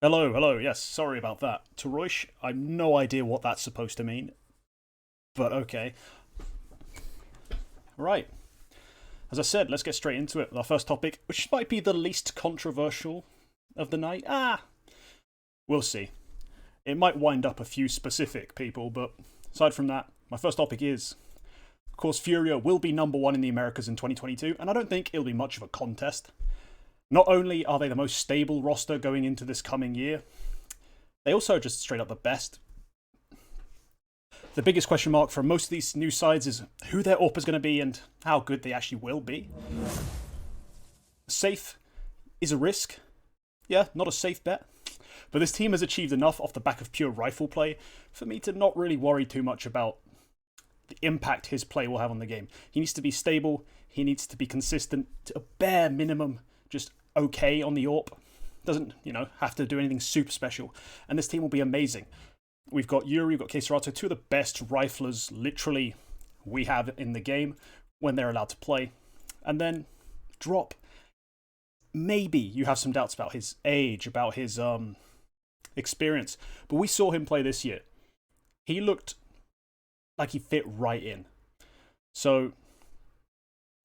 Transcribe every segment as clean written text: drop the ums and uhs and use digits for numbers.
Hello, hello. Yes, sorry about that. Taroish, I've no idea what that's supposed to mean, but okay. Right. As I said, let's get straight into it. Our first topic, which might be the least controversial of the night. We'll see. It might wind up a few specific people, but aside from that, my first topic is, of course, Furia will be number one in the Americas in 2022, and I don't think it'll be much of a contest. Not only are they the most stable roster going into this coming year, they also are just straight up the best. The biggest question mark for most of these new sides is who their AWP is going to be and how good they actually will be. Safe is a risk. Yeah, not a safe bet. But this team has achieved enough off the back of pure rifle play for me to not really worry too much about the impact his play will have on the game. He needs to be stable. He needs to be consistent to a bare minimum, just okay on the AWP. Doesn't, have to do anything super special. And this team will be amazing. We've got Yuri, we've got Queserato, two of the best riflers, literally, we have in the game when they're allowed to play. And then Drop. Maybe you have some doubts about his age, about his experience, but we saw him play this year. He looked like he fit right in. So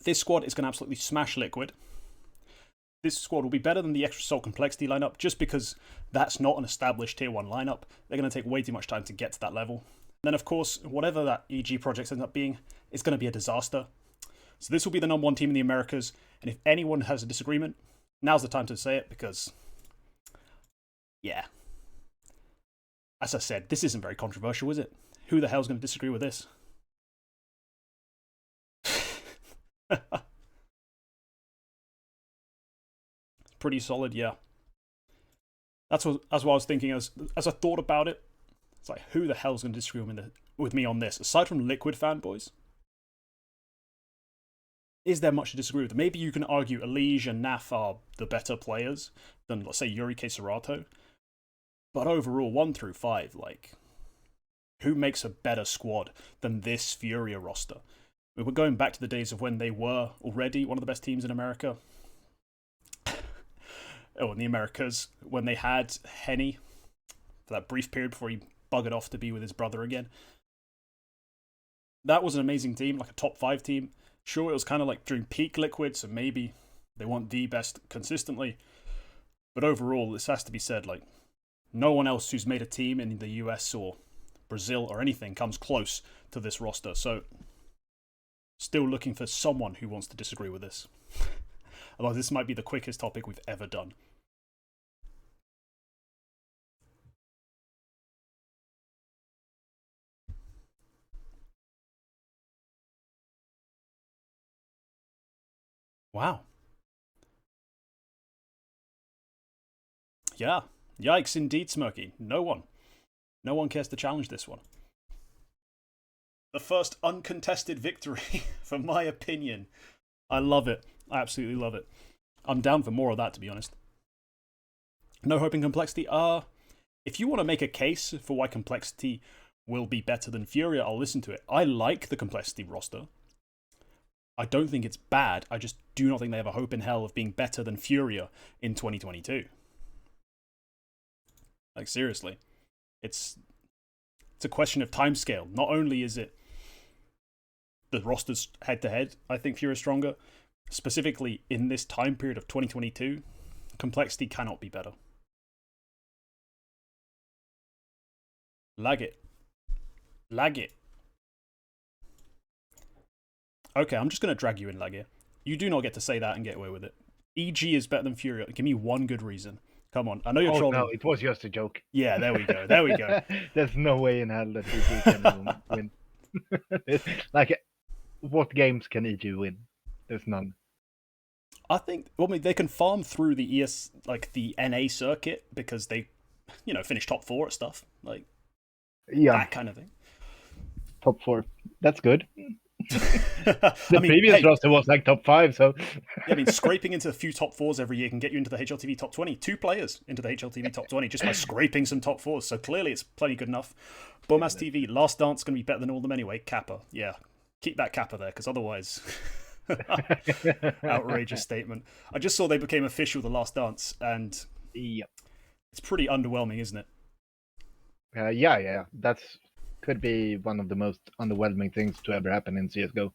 this squad is going to absolutely smash Liquid. This squad will be better than the extra Soul Complexity lineup just because that's not an established tier 1 lineup. They're going to take way too much time to get to that level. And then, of course, whatever that EG project ends up being, it's going to be a disaster. So this will be the number one team in the Americas. And if anyone has a disagreement, now's the time to say it because, yeah. As I said, this isn't very controversial, is it? Who the hell's going to disagree with this? Pretty solid, yeah. That's what I was thinking as I thought about it. It's like, who the hell's going to disagree with me on this? Aside from Liquid fanboys, is there much to disagree with? Maybe you can argue Elige and Naf are the better players than, let's say, Yuri Queserato. But overall, 1 through 5, like, who makes a better squad than this Furia roster? We're going back to the days of when they were already one of the best teams in America. In the Americas, when they had Henny for that brief period before he buggered off to be with his brother again. That was an amazing team, like a top 5 team. Sure, it was kind of like during peak Liquid, so maybe they weren't the best consistently. But overall, this has to be said, like, no one else who's made a team in the US or Brazil or anything comes close to this roster. So, still looking for someone who wants to disagree with this. Otherwise, this might be the quickest topic we've ever done. Wow. Yeah. Yikes indeed, Smirky. No one cares to challenge this one. The first uncontested victory, for my opinion. I love it. I absolutely love it. I'm down for more of that, to be honest. No Hope in Complexity. If you want to make a case for why Complexity will be better than Furia, I'll listen to it. I like the Complexity roster. I don't think it's bad. I just do not think they have a hope in hell of being better than Furia in 2022. Like, seriously. It's a question of timescale. Not only is it the rosters head-to-head, I think Furia is stronger. Specifically, in this time period of 2022, Complexity cannot be better. Lag it. Lag it. Okay, I'm just going to drag you in, Lagir. You do not get to say that and get away with it. EG is better than Furia. Give me one good reason. Come on. I know you're trolling. No, it was just a joke. Yeah, there we go. There we go. There's no way in hell that EG can win. Like, what games can EG win? There's none. I think, they can farm through the the NA circuit because they, finish top 4 at stuff. Like, that kind of thing. Top 4. That's good. The previous roster was like top 5, so yeah, scraping into a few top 4s every year can get you into the HLTV top 20. 2 players into the HLTV top 20 just by scraping some top 4s. So clearly it's plenty good enough. Bomas TV, Last Dance is going to be better than all of them anyway. Kappa, yeah, keep that Kappa there because otherwise, outrageous statement. I just saw they became official, The Last Dance, and yep. It's pretty underwhelming, isn't it? Yeah. That's could be one of the most underwhelming things to ever happen in CSGO.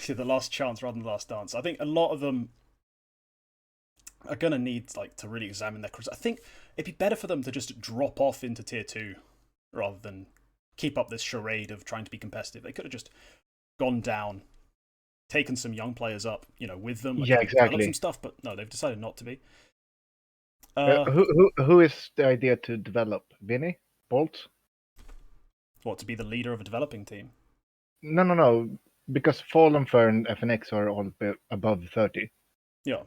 The last chance rather than the last dance. I think a lot of them are gonna need like to really examine their careers. I think it'd be better for them to just drop off into tier 2 rather than keep up this charade of trying to be competitive. They could have just gone down, taken some young players up, with them, like Yeah, develop some exactly. stuff. But no, they've decided not to be. Who is the idea to develop? Vinny? Bolt? What, to be the leader of a developing team? No. Because Fallen Fur and FNX are all above 30. Yeah.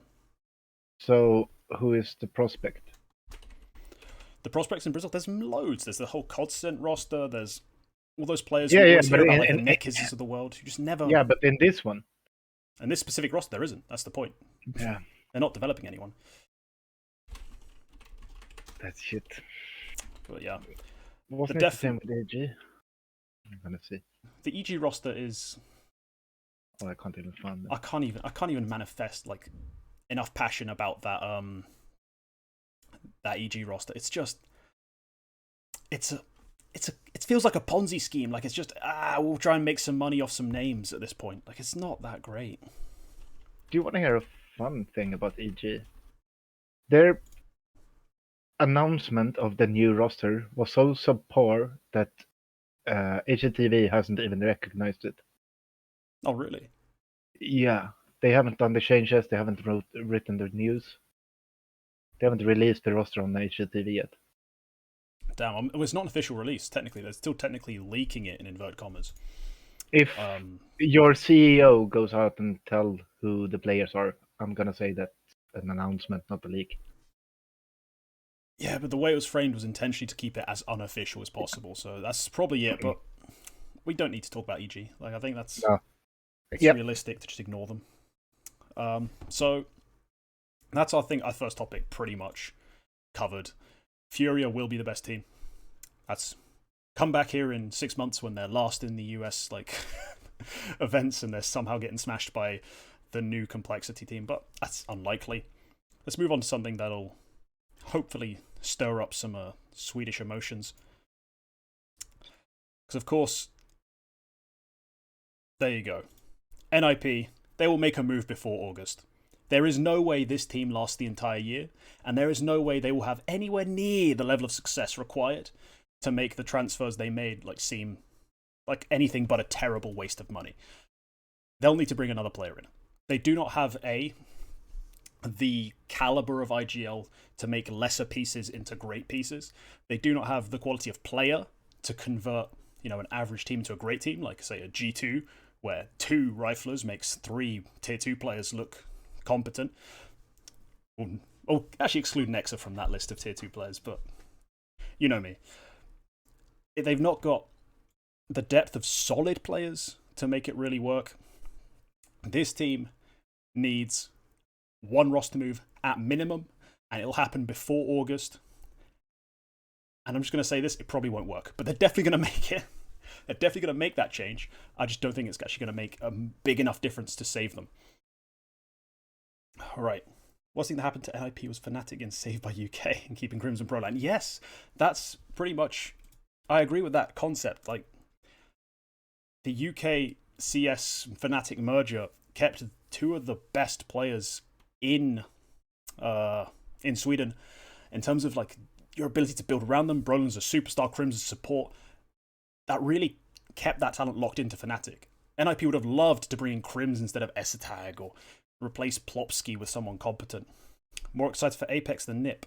So who is the prospect? The prospects in Brazil, there's loads. There's the whole Constant roster. There's all those players Yeah, we yeah, always but hear about, like the Nekizes of the world, who just never. Yeah, but in this one. And this specific roster, there isn't. That's the point. Yeah. They're not developing anyone. That's shit. But yeah. Wasn't it the same with AG? I'm gonna see. The EG roster is. Oh, I can't even find it. I can't even manifest like enough passion about that EG roster. It's just. It feels like a Ponzi scheme. Like it's just we'll try and make some money off some names at this point. Like it's not that great. Do you want to hear a fun thing about EG? Their announcement of the new roster was so subpar that HTV hasn't even recognized it. Oh really? Yeah, they haven't done the changes. They haven't written the news. They haven't released the roster on HTV yet. Damn, it's not an official release. Technically, they're still technically leaking it in inverted commas. If your CEO goes out and tell who the players are, I'm gonna say that's an announcement, not a leak. Yeah, but the way it was framed was intentionally to keep it as unofficial as possible. So that's probably it. But we don't need to talk about EG. Like I think that's realistic to just ignore them. So that's our first topic pretty much covered. Furia will be the best team. That's come back here in 6 months when they're last in the US events and they're somehow getting smashed by the new Complexity team, but that's unlikely. Let's move on to something that'll hopefully stir up some Swedish emotions. Because of course, there you go. NIP, they will make a move before August. There is no way this team lasts the entire year, and there is no way they will have anywhere near the level of success required to make the transfers they made seem like anything but a terrible waste of money. They'll need to bring another player in. They do not have the caliber of IGL to make lesser pieces into great pieces. They do not have the quality of player to convert, an average team into a great team, like say a G2, where 2 riflers makes 3 tier 2 players look competent. Oh, actually exclude Nexa from that list of tier 2 players, but you know me. They've not got the depth of solid players to make it really work. This team needs one roster move at minimum, and it'll happen before August. And I'm just going to say this, it probably won't work, but they're definitely going to make it. They're definitely going to make that change. I just don't think it's actually going to make a big enough difference to save them. All right. One thing that happened to NIP was Fnatic getting saved by UK and keeping Crimson Pro Line. Yes, that's pretty much. I agree with that concept. Like the UK CS Fnatic merger kept 2 of the best players in Sweden in terms of your ability to build around them. Brolin's a superstar, Crimson support. That really kept that talent locked into Fnatic. NIP would have loved to bring in Crims instead of Esatag or replace Plopsky with someone competent. More excited for Apex than NiP.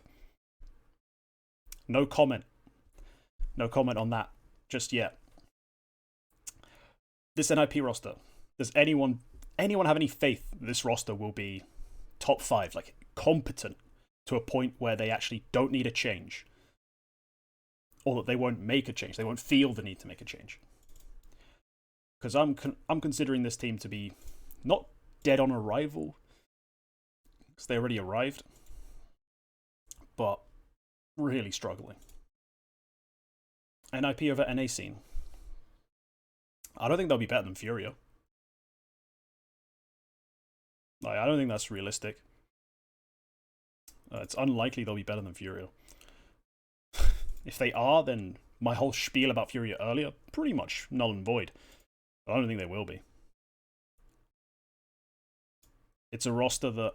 No comment. No comment on that just yet. This NIP roster, does anyone have any faith that this roster will be top 5, competent to a point where they actually don't need a change? Or that they won't make a change, they won't feel the need to make a change? Because I'm considering this team to be not dead on arrival, because they already arrived, but really struggling. NIP over NA scene. I don't think they'll be better than Furia. Like, I don't think that's realistic. It's unlikely they'll be better than Furia. If they are, then my whole spiel about Furia earlier, pretty much null and void. But I don't think they will be. It's a roster that,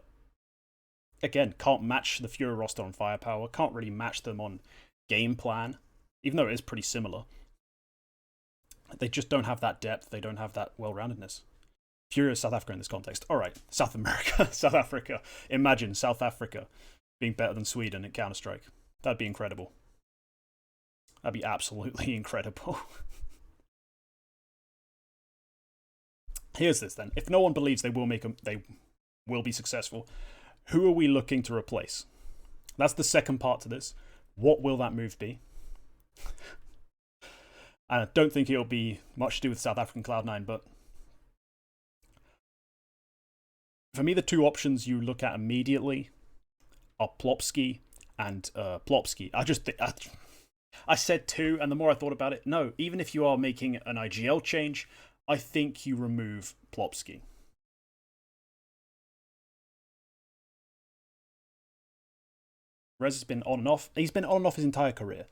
again, can't match the Furia roster on firepower, can't really match them on game plan, even though it is pretty similar. They just don't have that depth, they don't have that well-roundedness. Furia is South Africa in this context. Alright, South America, South Africa. Imagine South Africa being better than Sweden at Counter-Strike. That'd be incredible. That'd be absolutely incredible. Here's this then. If no one believes they will be successful, who are we looking to replace? That's the second part to this. What will that move be? I don't think it'll be much to do with South African Cloud9, but for me, the two options you look at immediately are Plopsky and Plopsky. I said two, and the more I thought about it, no, even if you are making an IGL change, I think you remove Plopsky. Rez has been on and off. He's been on and off his entire career.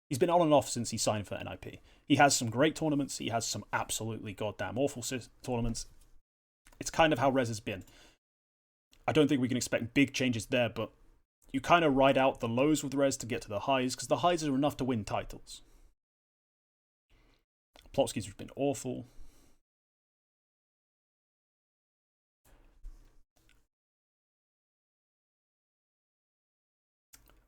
He's been on and off since he signed for NIP. He has some great tournaments. He has some absolutely goddamn awful tournaments. It's kind of how Rez has been. I don't think we can expect big changes there, but you kind of ride out the lows with Rez to get to the highs, because the highs are enough to win titles. Plopsky's been awful.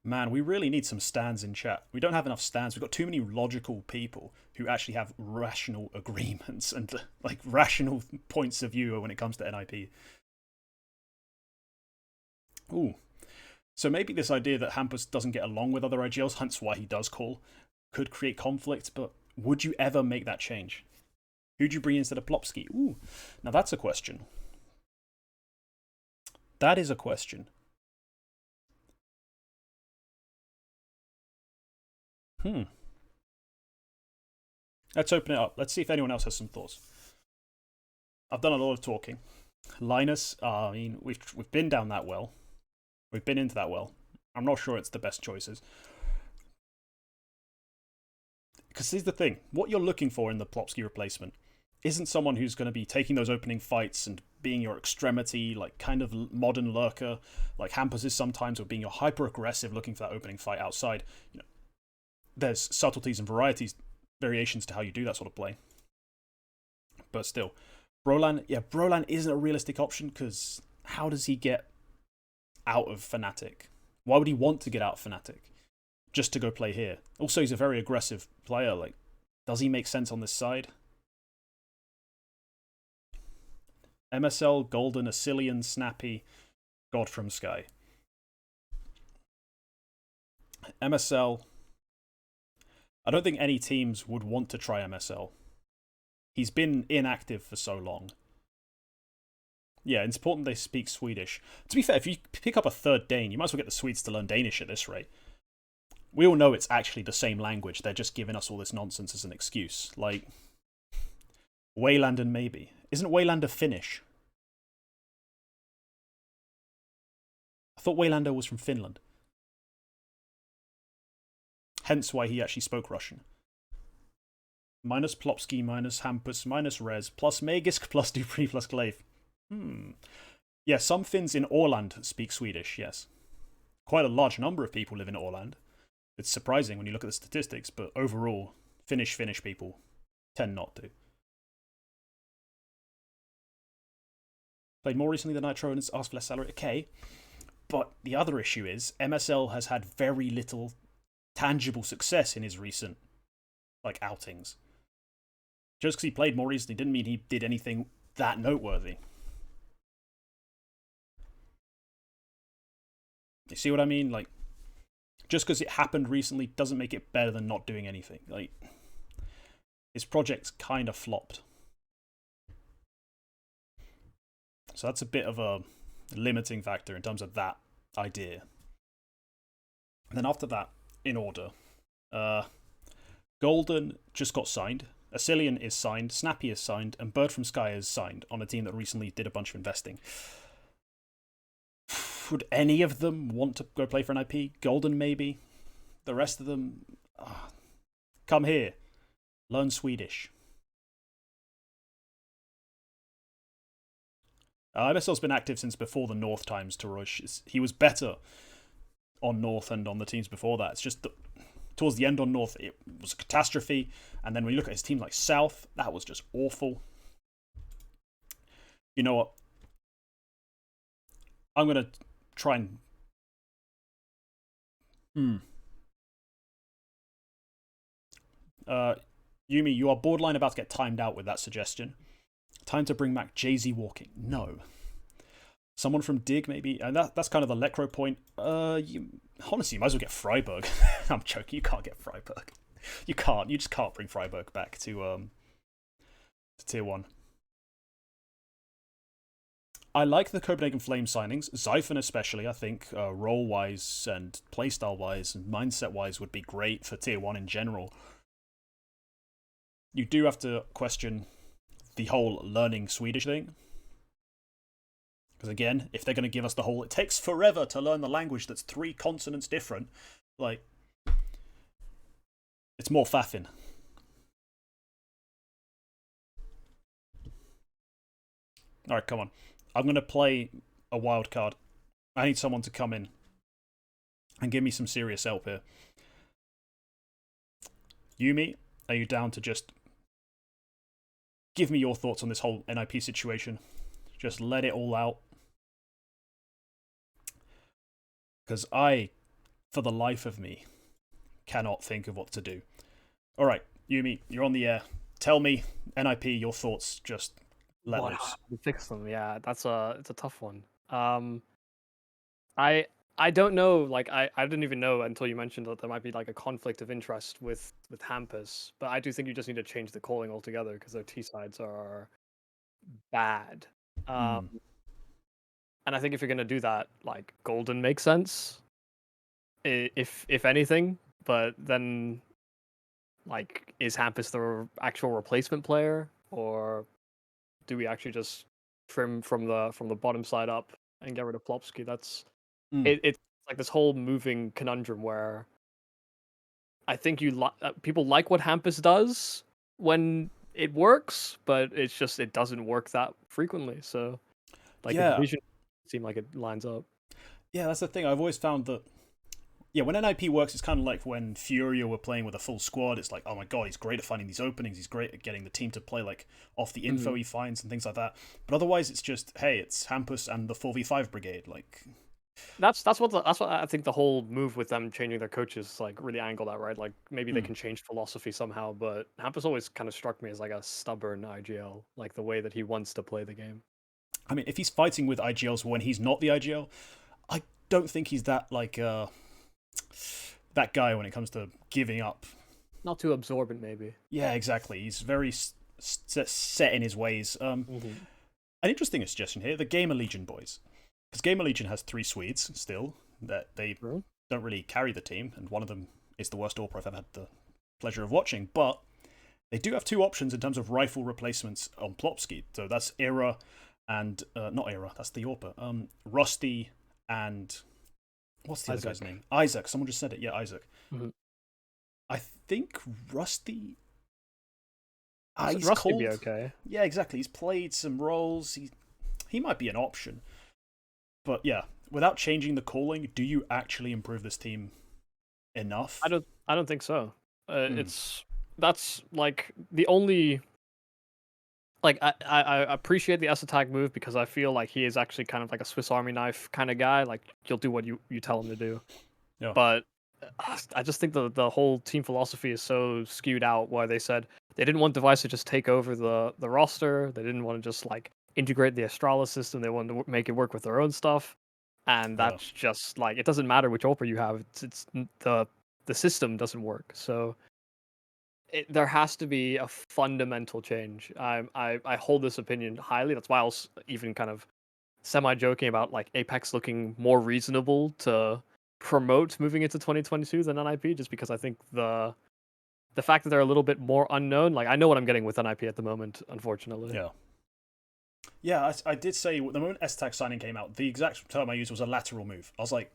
Man, we really need some stands in chat. We don't have enough stands. We've got too many logical people who actually have rational agreements and like rational points of view when it comes to NIP. Ooh. So maybe this idea that Hampus doesn't get along with other IGLs, hence why he does call, could create conflict, but would you ever make that change? Who'd you bring instead of Plopsky? Ooh, now that's a question. That is a question. Let's open it up. Let's see if anyone else has some thoughts. I've done a lot of talking. Linus, I mean, we've been down that well. We've been into that well. I'm not sure it's the best choices. Because here's the thing. What you're looking for in the Plopsky replacement isn't someone who's going to be taking those opening fights and being your extremity, like kind of modern lurker, like Hampus is sometimes, or being your hyper-aggressive looking for that opening fight outside. You know, there's subtleties and variations to how you do that sort of play. But still, Brolan isn't a realistic option, because how does he get out of Fnatic? Why would he want to get out of Fnatic? Just to go play here. Also, he's a very aggressive player. Like, does he make sense on this side? MSL, Golden, Asilian, Snappy, God from Sky. MSL. I don't think any teams would want to try MSL. He's been inactive for so long. Yeah, it's important they speak Swedish. To be fair, if you pick up a third Dane, you might as well get the Swedes to learn Danish at this rate. We all know it's actually the same language. They're just giving us all this nonsense as an excuse. Like, Waylander maybe. Isn't Waylander Finnish? I thought Waylander was from Finland. Hence why he actually spoke Russian. Minus Plopsky, minus Hampus, minus Rez, plus Magisk, plus Dupree, plus Glaive. Yeah, some Finns in Åland speak Swedish, yes. Quite a large number of people live in Åland. It's surprising when you look at the statistics, but overall, Finnish people tend not to. Played more recently than Nitro and asked for less salary. Okay, but the other issue is MSL has had very little tangible success in his recent outings. Just because he played more recently didn't mean he did anything that noteworthy. You see what I mean? Like, just because it happened recently doesn't make it better than not doing anything. Like, his project's kind of flopped. So that's a bit of a limiting factor in terms of that idea. And then after that, in order, Golden just got signed. Asilian is signed, Snappy is signed, and Bird from Sky is signed on a team that recently did a bunch of investing. would any of them want to go play for an IP? Golden, maybe. The rest of them, come here, learn Swedish. MSL's been active since before the North times. Tarosh, he was better on North and on the teams before that. It's just that towards the end on North, it was a catastrophe. And then when you look at his team like South, that was just awful. You know what? I'm going to try and... Yumi, you are borderline about to get timed out with that suggestion. Time to bring back Jay-Z walking. No. Someone from Dig, maybe. And that's kind of the Lecro point. Honestly, you might as well get Freiburg. I'm joking. You can't get Freiburg. You can't. You just can't bring Freiburg back to Tier 1. I like the Copenhagen Flame signings. Zyphon especially, I think, role-wise and playstyle-wise and mindset-wise would be great for Tier 1 in general. You do have to question the whole learning Swedish thing. Because again, if they're going to give us the whole, it takes forever to learn the language that's 3 consonants different, like, it's more faffing. Alright, come on. I'm going to play a wild card. I need someone to come in and give me some serious help here. Yumi, are you down to just give me your thoughts on this whole NIP situation? Just let it all out. Because I, for the life of me, cannot think of what to do. Alright, Yumi, you're on the air. Tell me, NIP, your thoughts. Just let loose. Fix them, yeah. It's a tough one. I don't know, like I didn't even know until you mentioned that there might be like a conflict of interest with Hampus, but I do think you just need to change the calling altogether because their T sides are bad. And I think if you're gonna do that, like Golden makes sense, if anything. But then, like, is Hampus the actual replacement player, or do we actually just trim from the bottom side up and get rid of Plopsky? That's it's like this whole moving conundrum where I think people like what Hampus does when it works, but it's just it doesn't work that frequently. So, like, the vision seems like it lines up. Yeah, that's the thing. I've always found that. Yeah, when NIP works, it's kind of like when Furia were playing with a full squad. It's like, oh my god, he's great at finding these openings. He's great at getting the team to play like off the info he finds and things like that. But otherwise, it's just, hey, it's Hampus and the 4v5 brigade. Like, that's what I think the whole move with them changing their coaches like really angled at, right? Like maybe they can change philosophy somehow, but Hampus always kind of struck me as like a stubborn IGL, like the way that he wants to play the game. I mean, if he's fighting with IGLs when he's not the IGL, I don't think he's that like that guy when it comes to giving up. Not too absorbent, maybe. Yeah, exactly. He's very set in his ways. An interesting suggestion here: the Gamer Legion boys. Because Gamer Legion has 3 Swedes still, that they don't really carry the team, and one of them is the worst AWP I've ever had the pleasure of watching, but they do have 2 options in terms of rifle replacements on Plopsky. So that's Era and, not Era, that's the AWPer. Rusty and, what's the other guy's name? Isaac, someone just said it, yeah, Isaac. I think Rusty... Rusty be okay. Yeah, exactly, he's played some roles, he might be an option. But yeah, without changing the calling, do you actually improve this team enough? I don't think so. That's like the only. Like I appreciate the S attack move because I feel like he is actually kind of like a Swiss Army knife kind of guy. Like he'll do what you tell him to do. Yeah. But I just think the whole team philosophy is so skewed out. Where they said they didn't want Device to just take over the roster. They didn't want to just like integrate the Astralis system. They wanted to make it work with their own stuff, and that's just like it doesn't matter which AWPer you have. It's the system doesn't work. So there has to be a fundamental change. I hold this opinion highly. That's why I was even kind of semi-joking about like Apex looking more reasonable to promote moving into 2022 than NIP, just because I think the fact that they're a little bit more unknown. Like I know what I'm getting with NIP at the moment, unfortunately. Yeah. Yeah, I did say the moment S-Tag signing came out, the exact term I used was a lateral move. I was like,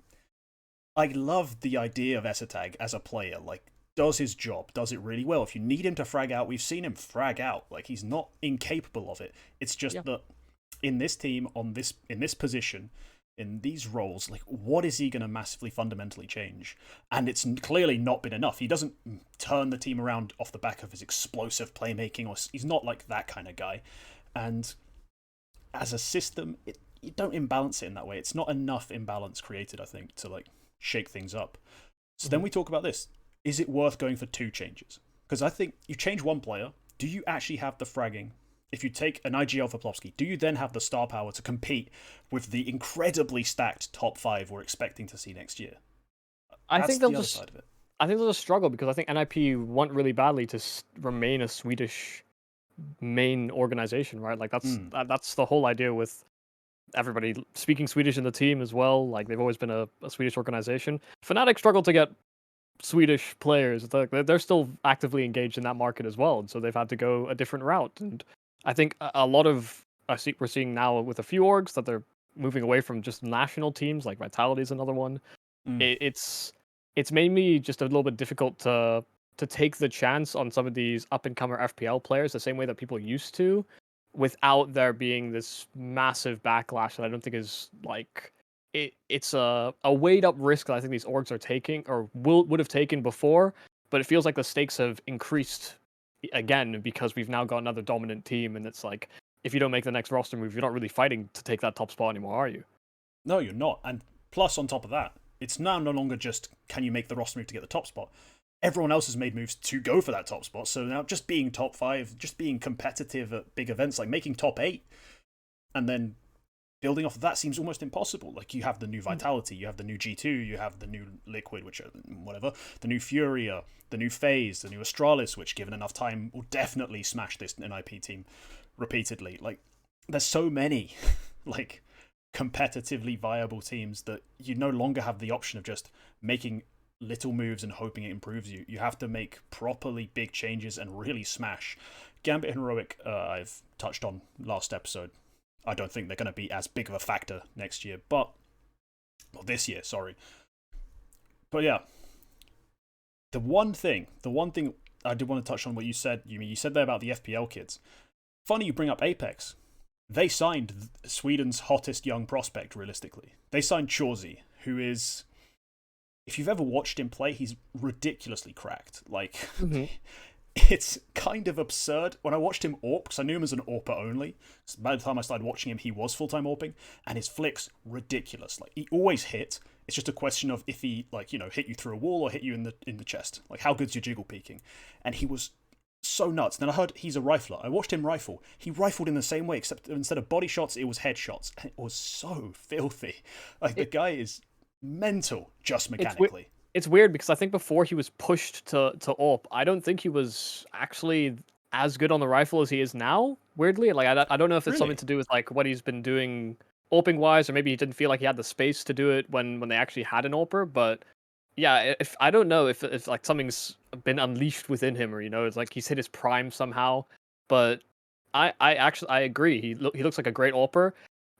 I love the idea of S-Tag as a player. Like, does his job, does it really well. If you need him to frag out, we've seen him frag out. Like, he's not incapable of it. It's just Yeah. that in this team, in this position, in these roles, like, what is he going to massively fundamentally change? And it's clearly not been enough. He doesn't turn the team around off the back of his explosive playmaking, or he's not like that kind of guy. And as a system, you don't imbalance it in that way. It's not enough imbalance created, I think, to like shake things up. So then we talk about this. Is it worth going for 2 changes? Because I think you change one player. Do you actually have the fragging? If you take an IGL for Plopsky, do you then have the star power to compete with the incredibly stacked top 5 we're expecting to see next year? I That's think they'll the other just. side of it. I think they'll just struggle because I think NIP want really badly to remain a Swedish main organization, right? Like that's the whole idea with everybody speaking Swedish in the team as well. Like they've always been a Swedish organization. Fnatic struggle to get Swedish players. They're still actively engaged in that market as well, and so they've had to go a different route. And I think a lot of we're seeing now with a few orgs that they're moving away from just national teams. Like Vitality is another one. It's made me just a little bit difficult to take the chance on some of these up and comer FPL players the same way that people used to, without there being this massive backlash that I don't think is like it's a weighed up risk that I think these orgs are taking or would have taken before, but it feels like the stakes have increased again because we've now got another dominant team, and it's like if you don't make the next roster move, you're not really fighting to take that top spot anymore, are you? No, you're not. And plus, on top of that, it's now no longer just can you make the roster move to get the top spot. Everyone else has made moves to go for that top spot. So now just being top 5, just being competitive at big events, like making top 8, and then building off of that seems almost impossible. Like you have the new Vitality, you have the new G2, you have the new Liquid, which are whatever, the new Furia, the new FaZe, the new Astralis, which given enough time will definitely smash this NIP team repeatedly. Like there's so many like competitively viable teams that you no longer have the option of just making little moves and hoping it improves you. You have to make properly big changes and really smash. Gambit and Heroic, I've touched on last episode. I don't think they're going to be as big of a factor next year, well, this year, sorry. But yeah, the one thing I did want to touch on what you said. You said there about the FPL kids. Funny you bring up Apex. They signed Sweden's hottest young prospect, realistically. They signed Chauzy, who is, if you've ever watched him play, he's ridiculously cracked. Like, it's kind of absurd. When I watched him AWP, because I knew him as an AWPer only, so by the time I started watching him, he was full-time AWPing, and his flicks, ridiculous. Like, he always hit. It's just a question of if he, like, hit you through a wall or hit you in the chest. Like, how good's your jiggle peeking? And he was so nuts. Then I heard he's a rifler. I watched him rifle. He rifled in the same way, except instead of body shots, it was headshots. And it was so filthy. Like, the guy is mental, just mechanically. It's weird because I think before he was pushed to AWP, I don't think he was actually as good on the rifle as he is now, weirdly. Like, I don't know if it's something to do with, like, what he's been doing AWPing-wise, or maybe he didn't feel like he had the space to do it when they actually had an AWPer, but yeah, if I don't know if like something's been unleashed within him, or it's like he's hit his prime somehow. But I agree. He looks like a great AWPer.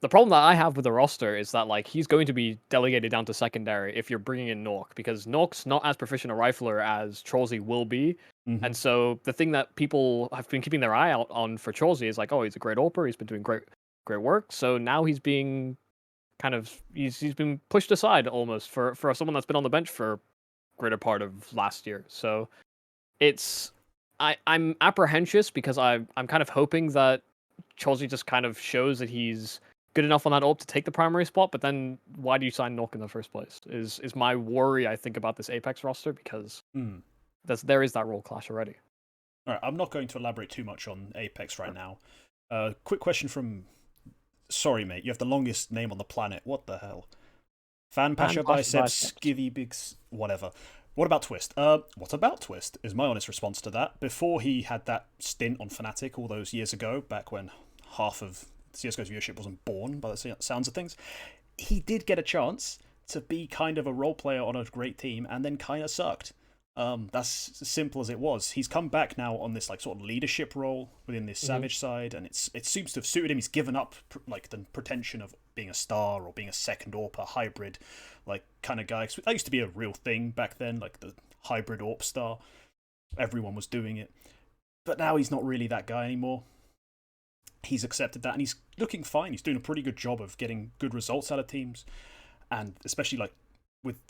The problem that I have with the roster is that like he's going to be delegated down to secondary if you're bringing in Nork, because Nork's not as proficient a rifler as Chauzy will be. And so the thing that people have been keeping their eye out on for Chauzy is like, oh, he's a great AWPer. He's been doing great work. So now he's being kind of he's been pushed aside almost for someone that's been on the bench for greater part of last year. So it's I'm apprehensive because I'm kind of hoping that Chelsea just kind of shows that he's good enough on that AWP to take the primary spot. But then why do you sign Nock in the first place? Is my worry, I think, about this Apex roster, because there is that role clash already. All right, I'm not going to elaborate too much on Apex right now. Quick question from. Sorry, mate, you have the longest name on the planet. What the hell? Fan Pasha Biceps, Skivvy Bigs, whatever. What about Twist? What about Twist is my honest response to that. Before he had that stint on Fnatic all those years ago, back when half of CSGO's viewership wasn't born by the sounds of things, he did get a chance to be kind of a role player on a great team and then kind of sucked. That's as simple as it was. He's come back now on this like sort of leadership role within this Savage side, and it seems to have suited him. He's given up like the pretension of being a star or being a second AWP hybrid, like kind of guy. That used to be a real thing back then, like the hybrid AWP star. Everyone was doing it, but now he's not really that guy anymore. He's accepted that, and he's looking fine. He's doing a pretty good job of getting good results out of teams, and especially like with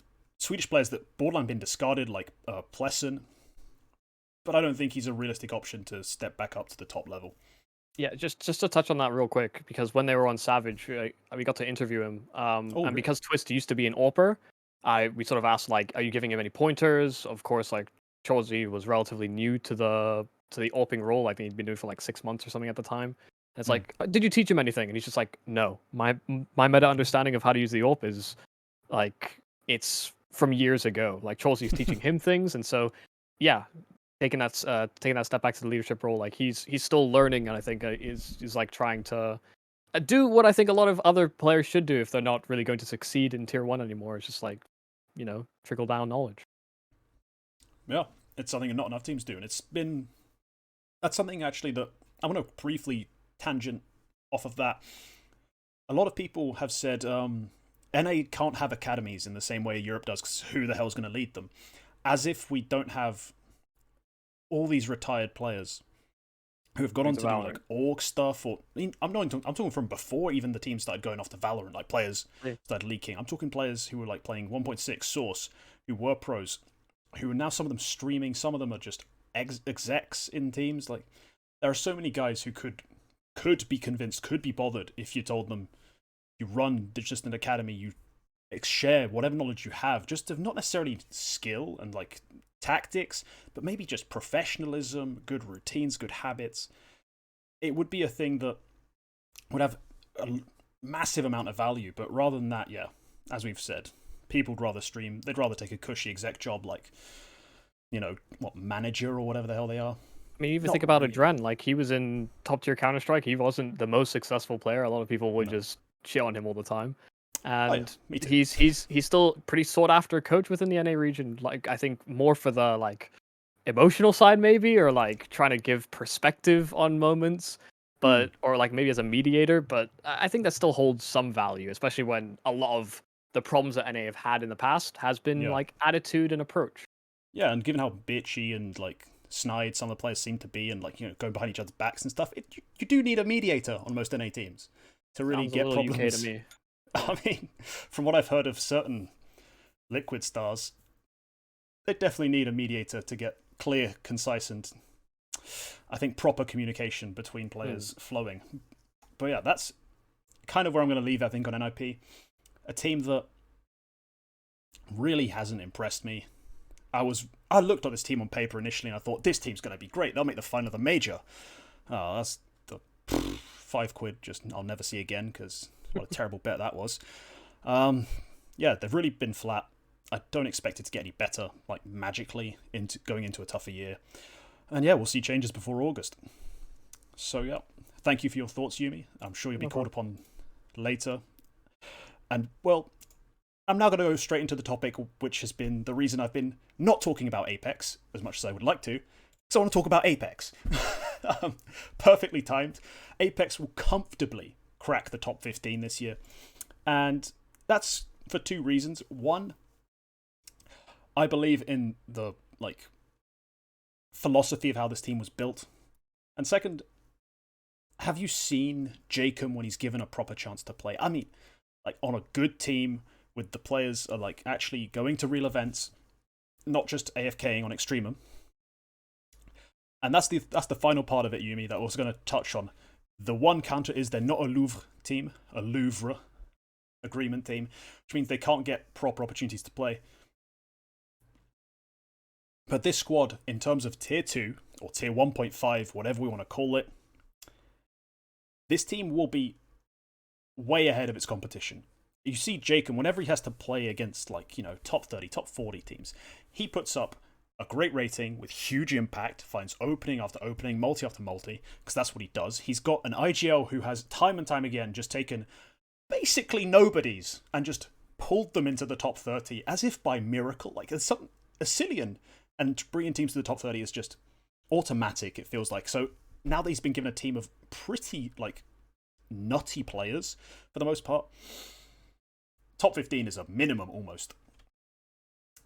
Swedish players that borderline been discarded, like Plessen, but I don't think he's a realistic option to step back up to the top level. Yeah, just to touch on that real quick, because when they were on Savage, we got to interview him, and really? because Twist used to be an AWPer, we sort of asked like, are you giving him any pointers? Of course, like Chorzy was relatively new to the AWPing role. I think he'd been doing it for like 6 months or something at the time. And it's like, did you teach him anything? And he's just like, no. My meta understanding of how to use the AWP is like it's from years ago. Like Cholsy's teaching him things, and so yeah, taking that step back to the leadership role, like he's still learning, and I think is like trying to do what I think a lot of other players should do if they're not really going to succeed in tier 1 anymore. It's just like, trickle down knowledge. Yeah, it's something not enough teams do, and that's something actually that I want to briefly tangent off of that. A lot of people have said NA can't have academies in the same way Europe does, because who the hell's going to lead them? As if we don't have all these retired players who have gone on to do like org stuff, or I'm talking from before even the team started going off to Valorant, like players started leaking. I'm talking players who were like playing 1.6 Source, who were pros, who are now some of them streaming, some of them are just execs in teams. Like there are so many guys who could be convinced, could be bothered if you told them you run just an academy, you share whatever knowledge you have, just of not necessarily skill and like tactics, but maybe just professionalism, good routines, good habits. It would be a thing that would have a massive amount of value, but rather than that, yeah, as we've said, people would rather stream, they'd rather take a cushy exec job like, manager or whatever the hell they are. I mean, even think about Adren. Like, he was in top-tier Counter-Strike. He wasn't the most successful player. A lot of people would just shit on him all the time. And he's still pretty sought-after coach within the NA region. Like, I think more for the, like, emotional side, maybe, or, like, trying to give perspective on moments, but or, like, maybe as a mediator. But I think that still holds some value, especially when a lot of the problems that NA have had in the past has been, like, attitude and approach. Yeah, and given how bitchy and, like, snide some of the players seem to be, and like going behind each other's backs and stuff, you do need a mediator on most NA teams to really get problems. UK to me. I mean, from what I've heard of certain Liquid stars, they definitely need a mediator to get clear, concise, and I think proper communication between players flowing. But yeah, that's kind of where I'm going to leave, I think, on NIP. A team that really hasn't impressed me. I looked at this team on paper initially and I thought, this team's going to be great. They'll make the final of the major. Oh, that's the £5 just I'll never see again, because what a terrible bet that was. Yeah, they've really been flat. I don't expect it to get any better, like magically, going into a tougher year. And yeah, we'll see changes before August. So yeah, thank you for your thoughts, YouMe. I'm sure you'll be called upon later. And well, I'm now going to go straight into the topic, which has been the reason I've been not talking about Apex as much as I would like to, because I want to talk about Apex. Perfectly timed. Apex will comfortably crack the top 15 this year. And that's for two reasons. One, I believe in the philosophy of how this team was built. And second, have you seen Jacob when he's given a proper chance to play? I mean, like on a good team, with the players are like actually going to real events, not just AFKing on Extremum. And that's the final part of it, YouMe, that I was going to touch on. The one counter is they're not a Louvre team, a Louvre agreement team, which means they can't get proper opportunities to play. But this squad, in terms of tier 2 or tier 1.5, whatever we want to call it, this team will be way ahead of its competition. You see Jacob, whenever he has to play against, top 30, top 40 teams, he puts up a great rating with huge impact, finds opening after opening, multi after multi, because that's what he does. He's got an IGL who has time and time again just taken basically nobodies and just pulled them into the top 30 as if by miracle. Like, there's something Asilian And bringing teams to the top 30 is just automatic, it feels like. So now that he's been given a team of pretty, like, nutty players, for the most part, top 15 is a minimum, almost.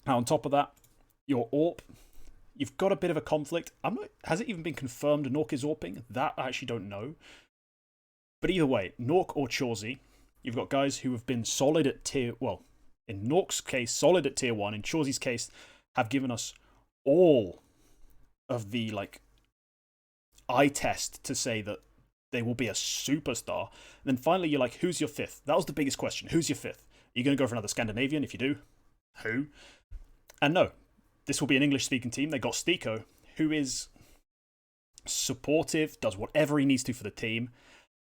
Now, on top of that, your AWP, you've got a bit of a conflict. Has it even been confirmed Nork is AWPing? That I actually don't know. But either way, Nork or Chauzy, you've got guys who have been solid at tier... Well, in Nork's case, solid at tier 1. In Chauzy's case, have given us all of the, like, eye test to say that they will be a superstar. And then finally, you're like, who's your fifth? That was the biggest question. Who's your fifth? Are you going to go for another Scandinavian? If you do, who? And no, this will be an English-speaking team. They got Stiko, who is supportive, does whatever he needs to for the team.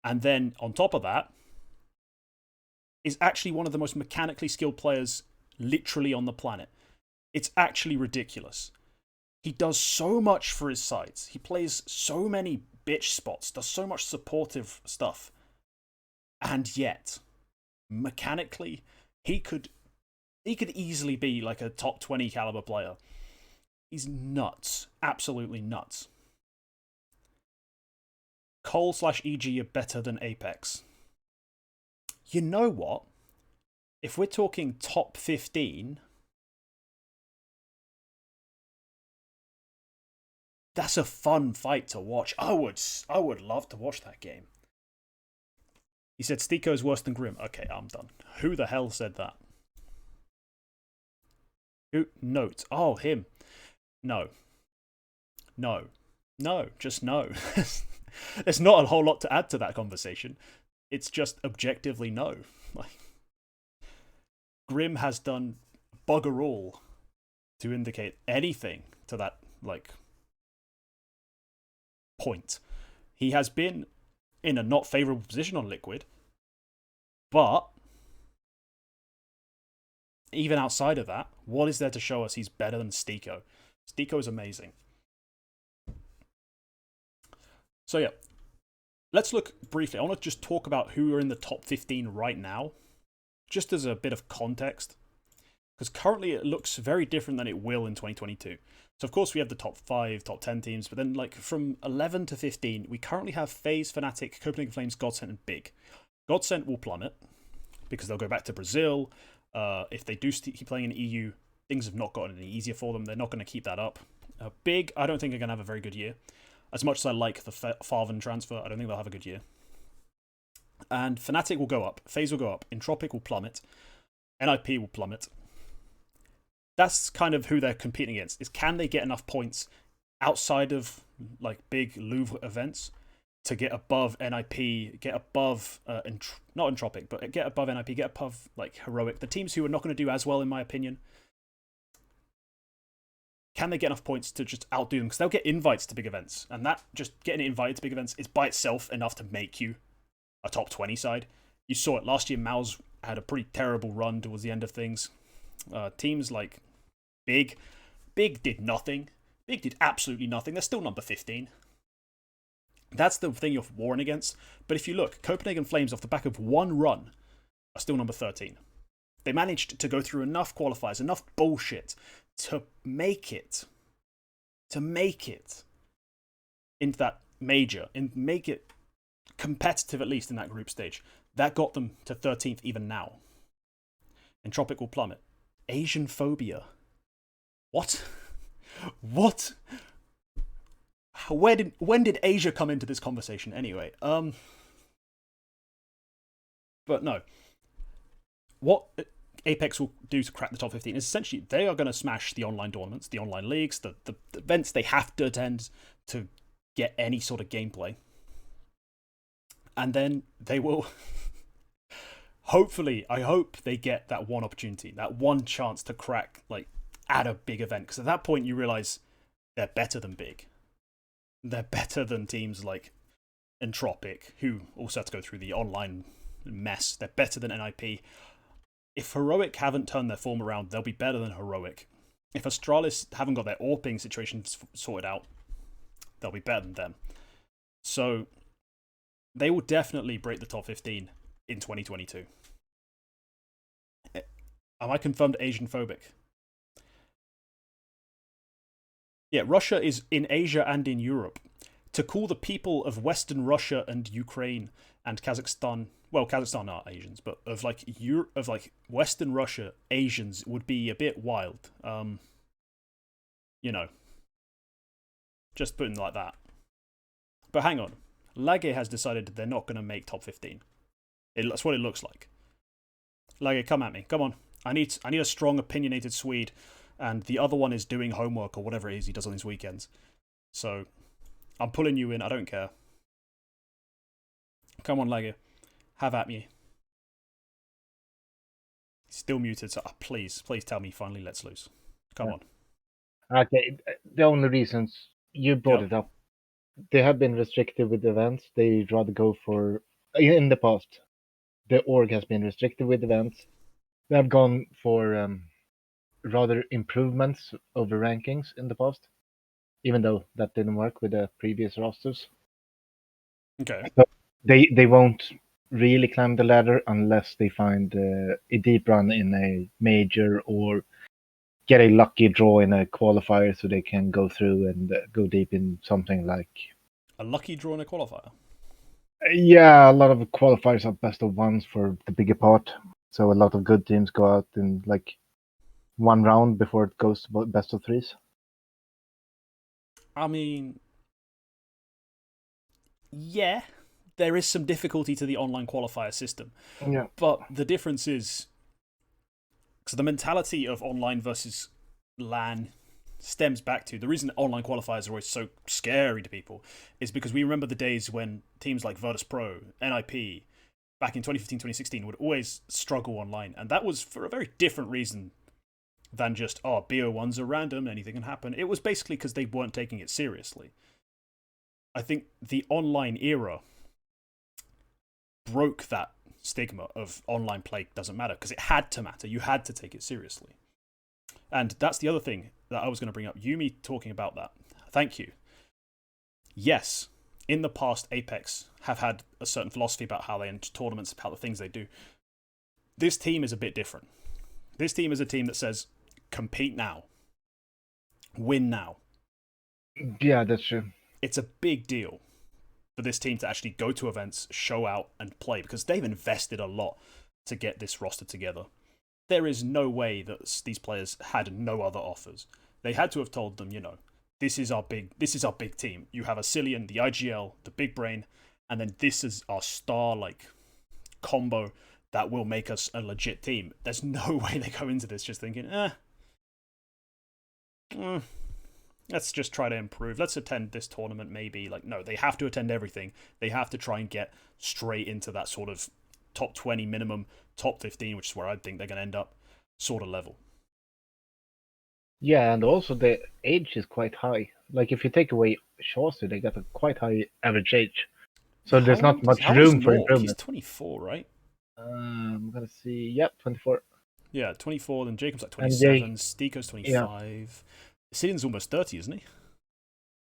And then, on top of that, is actually one of the most mechanically skilled players literally on the planet. It's actually ridiculous. He does so much for his sides. He plays so many bitch spots, does so much supportive stuff. And yet, mechanically, he could easily be like a top 20 caliber player. He's nuts. Absolutely nuts. Cole/EG are better than Apex. You know what? If we're talking top 15, that's a fun fight to watch. I would love to watch that game. He said Stiko is worse than Grim. Okay, I'm done. Who the hell said that? Who? Note. Oh, him. No. No. No. Just no. There's not a whole lot to add to that conversation. It's just objectively no. Like, Grim has done bugger all to indicate anything to that, like, point. He has been in a not favourable position on Liquid, but even outside of that, what is there to show us he's better than Stiko? Stiko is amazing. So yeah, let's look briefly. I want to just talk about who are in the top 15 right now, just as a bit of context, because currently it looks very different than it will in 2022. So of course we have the top 5, top 10 teams, but then like from 11 to 15, we currently have FaZe, Fnatic, Copenhagen Flames, Godsent, and Big. Godsent will plummet because they'll go back to Brazil. If they do keep playing in the EU, things have not gotten any easier for them. They're not going to keep that up. Big, I don't think they're going to have a very good year. As much as I like the Farven transfer, I don't think they'll have a good year. And Fnatic will go up. FaZe will go up. Entropic will plummet. NIP will plummet. That's kind of who they're competing against. Is can they get enough points outside of like big Louvre events to get above NIP, get above not Entropic, but get above NIP, get above like Heroic, the teams who are not going to do as well in my opinion. Can they get enough points to just outdo them? Because they'll get invites to big events, and that just getting invited to big events is by itself enough to make you a top 20 side. You saw it last year. Mouse had a pretty terrible run towards the end of things. Teams like Big did nothing. Big did absolutely nothing. They're still number 15. That's the thing you're warring against. But if you look, Copenhagen Flames off the back of one run are still number 13. They managed to go through enough qualifiers, enough bullshit to make it into that major, and make it competitive at least in that group stage. That got them to 13th even now. Entropic will plummet. Asian phobia. What? What? When did Asia come into this conversation anyway? But no. What Apex will do to crack the top 15 is essentially they are going to smash the online tournaments, the online leagues, the events they have to attend to get any sort of gameplay. And then they will... Hopefully, I hope they get that one opportunity, that one chance to crack, like, at a big event. Because at that point, you realize they're better than Big. They're better than teams like Entropic, who also have to go through the online mess. They're better than NIP. If Heroic haven't turned their form around, they'll be better than Heroic. If Astralis haven't got their AWPing situation sorted out, they'll be better than them. So, they will definitely break the top 15 in 2022. Am I confirmed Asian phobic? Yeah, Russia is in Asia and in Europe. To call the people of Western Russia and Ukraine and Kazakhstan, well, Kazakhstan are Asians, but of like Western Russia Asians would be a bit wild. You know, just putting it like that. But hang on, Lage has decided that they're not going to make top 15. That's what it looks like. Lage, come at me, come on. I need a strong, opinionated Swede, and the other one is doing homework or whatever it is he does on his weekends. So, I'm pulling you in. I don't care. Come on, Lage. Have at me. Still muted, so please tell me finally let's lose. Come on. Okay, the only reasons you brought it up, they have been restricted with events. They rather go for, in the past, the org has been restricted with events. They have gone for rather improvements over rankings in the past, even though that didn't work with the previous rosters. Okay. So they won't really climb the ladder unless they find a deep run in a major or get a lucky draw in a qualifier so they can go through and go deep in something like... A lucky draw in a qualifier? Yeah, a lot of qualifiers are best of ones for the bigger part. So a lot of good teams go out in like one round before it goes to best of threes. I mean, yeah, there is some difficulty to the online qualifier system. Yeah. But the difference is, because the mentality of online versus LAN stems back to the reason online qualifiers are always so scary to people is because we remember the days when teams like Virtus Pro, NIP, back in 2015, 2016 would always struggle online. And that was for a very different reason than just, oh, BO1s are random, anything can happen. It was basically because they weren't taking it seriously. I think the online era broke that stigma of online play doesn't matter because it had to matter. You had to take it seriously. And that's the other thing that I was going to bring up. YouMe talking about that. Thank you. Yes, in the past, Apex have had a certain philosophy about how they enter tournaments, about the things they do. This team is a bit different. This team is a team that says, compete now. Win now. Yeah, that's true. It's a big deal for this team to actually go to events, show out, and play because they've invested a lot to get this roster together. There is no way that these players had no other offers. They had to have told them, you know, this is our big team. You have a Cillian, the IGL, the big brain, and then this is our star like combo that will make us a legit team. There's no way they go into this just thinking, let's just try to improve. Let's attend this tournament maybe. Like, no, they have to attend everything. They have to try and get straight into that sort of top 20 minimum, top 15, which is where I think they're going to end up, sort of level. Yeah, and also the age is quite high. Like, if you take away Chaucer, they got a quite high average age. So there's not much room for improvement. He's 24, right? I'm going to see. Yep, 24. Yeah, 24. Then Jacob's like 27. Stiko's 25. Yeah. Cillian's almost 30, isn't he?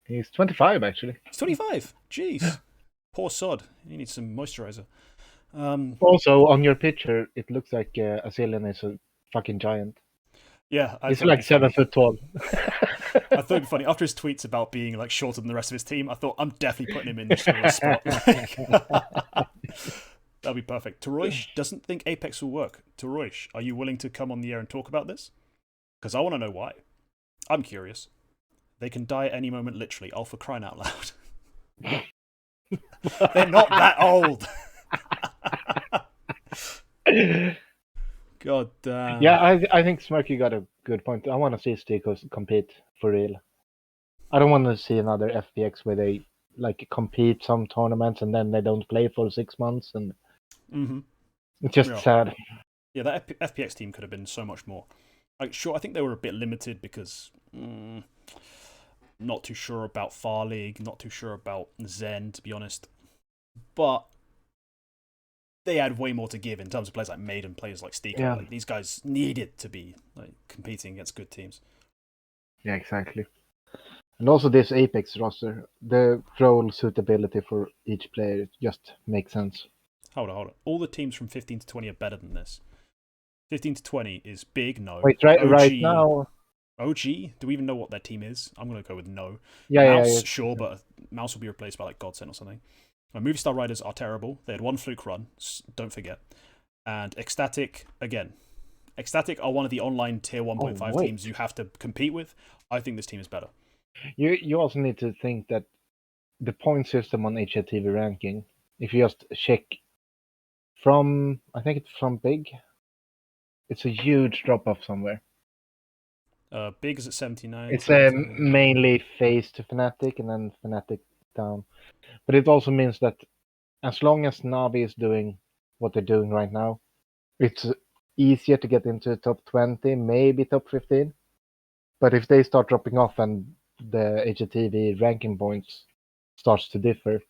He's 25, actually. He's 25. Jeez. Poor sod. He needs some moisturizer. Also, on your picture, it looks like Cillian is a fucking giant. Yeah, he's like 7 foot tall. I thought it'd be funny after his tweets about being like shorter than the rest of his team. I thought I'm definitely putting him in the spot. That'd be perfect. Taroish doesn't think Apex will work. Taroish, are you willing to come on the air and talk about this? Because I want to know why. I'm curious. They can die at any moment, literally. Oh, for crying out loud. They're not that old. God damn. Yeah, I think Smirky got a good point. I want to see Stikos compete for real. I don't want to see another FPX where they like compete some tournaments and then they don't play for 6 months, and it's just sad. Yeah, that FPX team could have been so much more. Like, sure, I think they were a bit limited because not too sure about Far League, not too sure about Zen, to be honest. But they had way more to give in terms of players like Maiden, players like Stiko. Yeah. Like, these guys needed to be like competing against good teams. Yeah, exactly. And also this Apex roster, the role suitability for each player just makes sense. Hold on. All the teams from 15 to 20 are better than this. 15 to 20 is big, no. Wait, right now, OG, do we even know what their team is? I'm going to go with no. Yeah, Mouse, sure, but Mouse will be replaced by like Godsend or something. Movie Star Riders are terrible. They had one fluke run, don't forget. And Ecstatic, again. Ecstatic are one of the online tier 1.5 teams you have to compete with. I think this team is better. You also need to think that the point system on HLTV ranking, if you just check from, I think it's from Big, it's a huge drop off somewhere. Big is at 79. It's mainly Phase to Fnatic and then Fnatic down. But it also means that as long as Navi is doing what they're doing right now, it's easier to get into top 20, maybe top 15. But if they start dropping off and the HLTV ranking points starts to differ,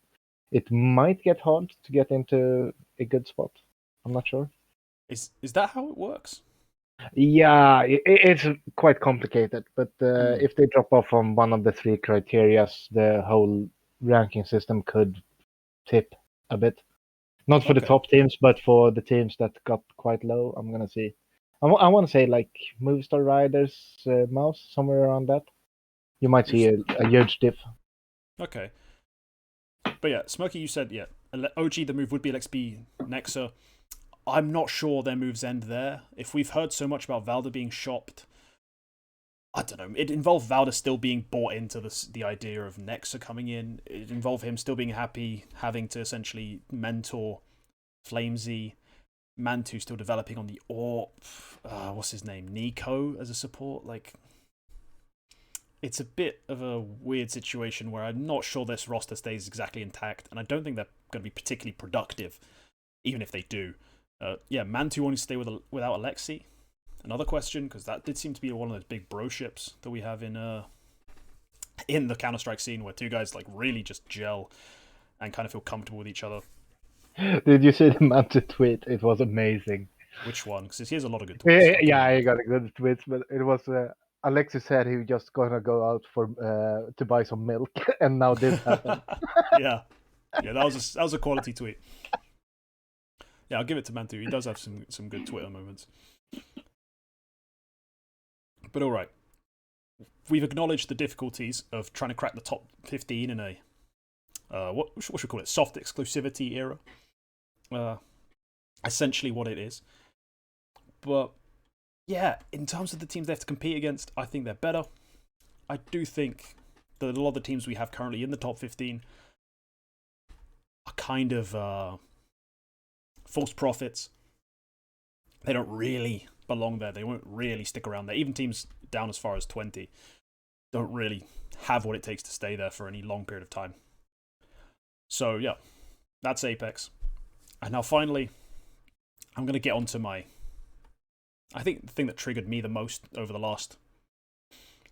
it might get hard to get into a good spot. I'm not sure. Is that how it works? Yeah, it's quite complicated. But if they drop off on one of the three criterias, the whole ranking system could tip a bit. Not for the top teams, but for the teams that got quite low. I'm gonna see. I want to say like Movistar Riders, Mouse, somewhere around that. You might see a huge dip. Okay. But yeah, Smirky, you said, OG, the move would be LXB Nexa. I'm not sure their moves end there. If we've heard so much about Valda being shopped, I don't know. It involved Valda still being bought into the idea of Nexa coming in. It involved him still being happy, having to essentially mentor Flamesy. Mantu still developing on the AWP. What's his name? Nico as a support. Like, it's a bit of a weird situation where I'm not sure this roster stays exactly intact, and I don't think they're going to be particularly productive, even if they do. Mantu wanting to stay without Alexi. Another question, because that did seem to be one of those big bro ships that we have in the Counter-Strike scene, where two guys like really just gel and kind of feel comfortable with each other. Did you see the Mantu tweet? It was amazing. Which one? Because he has a lot of good tweets. Yeah, he got a good tweet, but it was Alexis said he was just gonna go out for to buy some milk, and now this happened. yeah, that was a quality tweet. Yeah, I'll give it to Mantu. He does have some good Twitter moments. But all right, we've acknowledged the difficulties of trying to crack the top 15 in a what should we call it? Soft exclusivity era. Essentially, what it is. But yeah, in terms of the teams they have to compete against, I think they're better. I do think that a lot of the teams we have currently in the top 15 are kind of false prophets. They don't really belong there. They won't really stick around there. Even teams down as far as 20 don't really have what it takes to stay there for any long period of time. So yeah, that's Apex. And now finally, I'm going to get onto I think the thing that triggered me the most over the last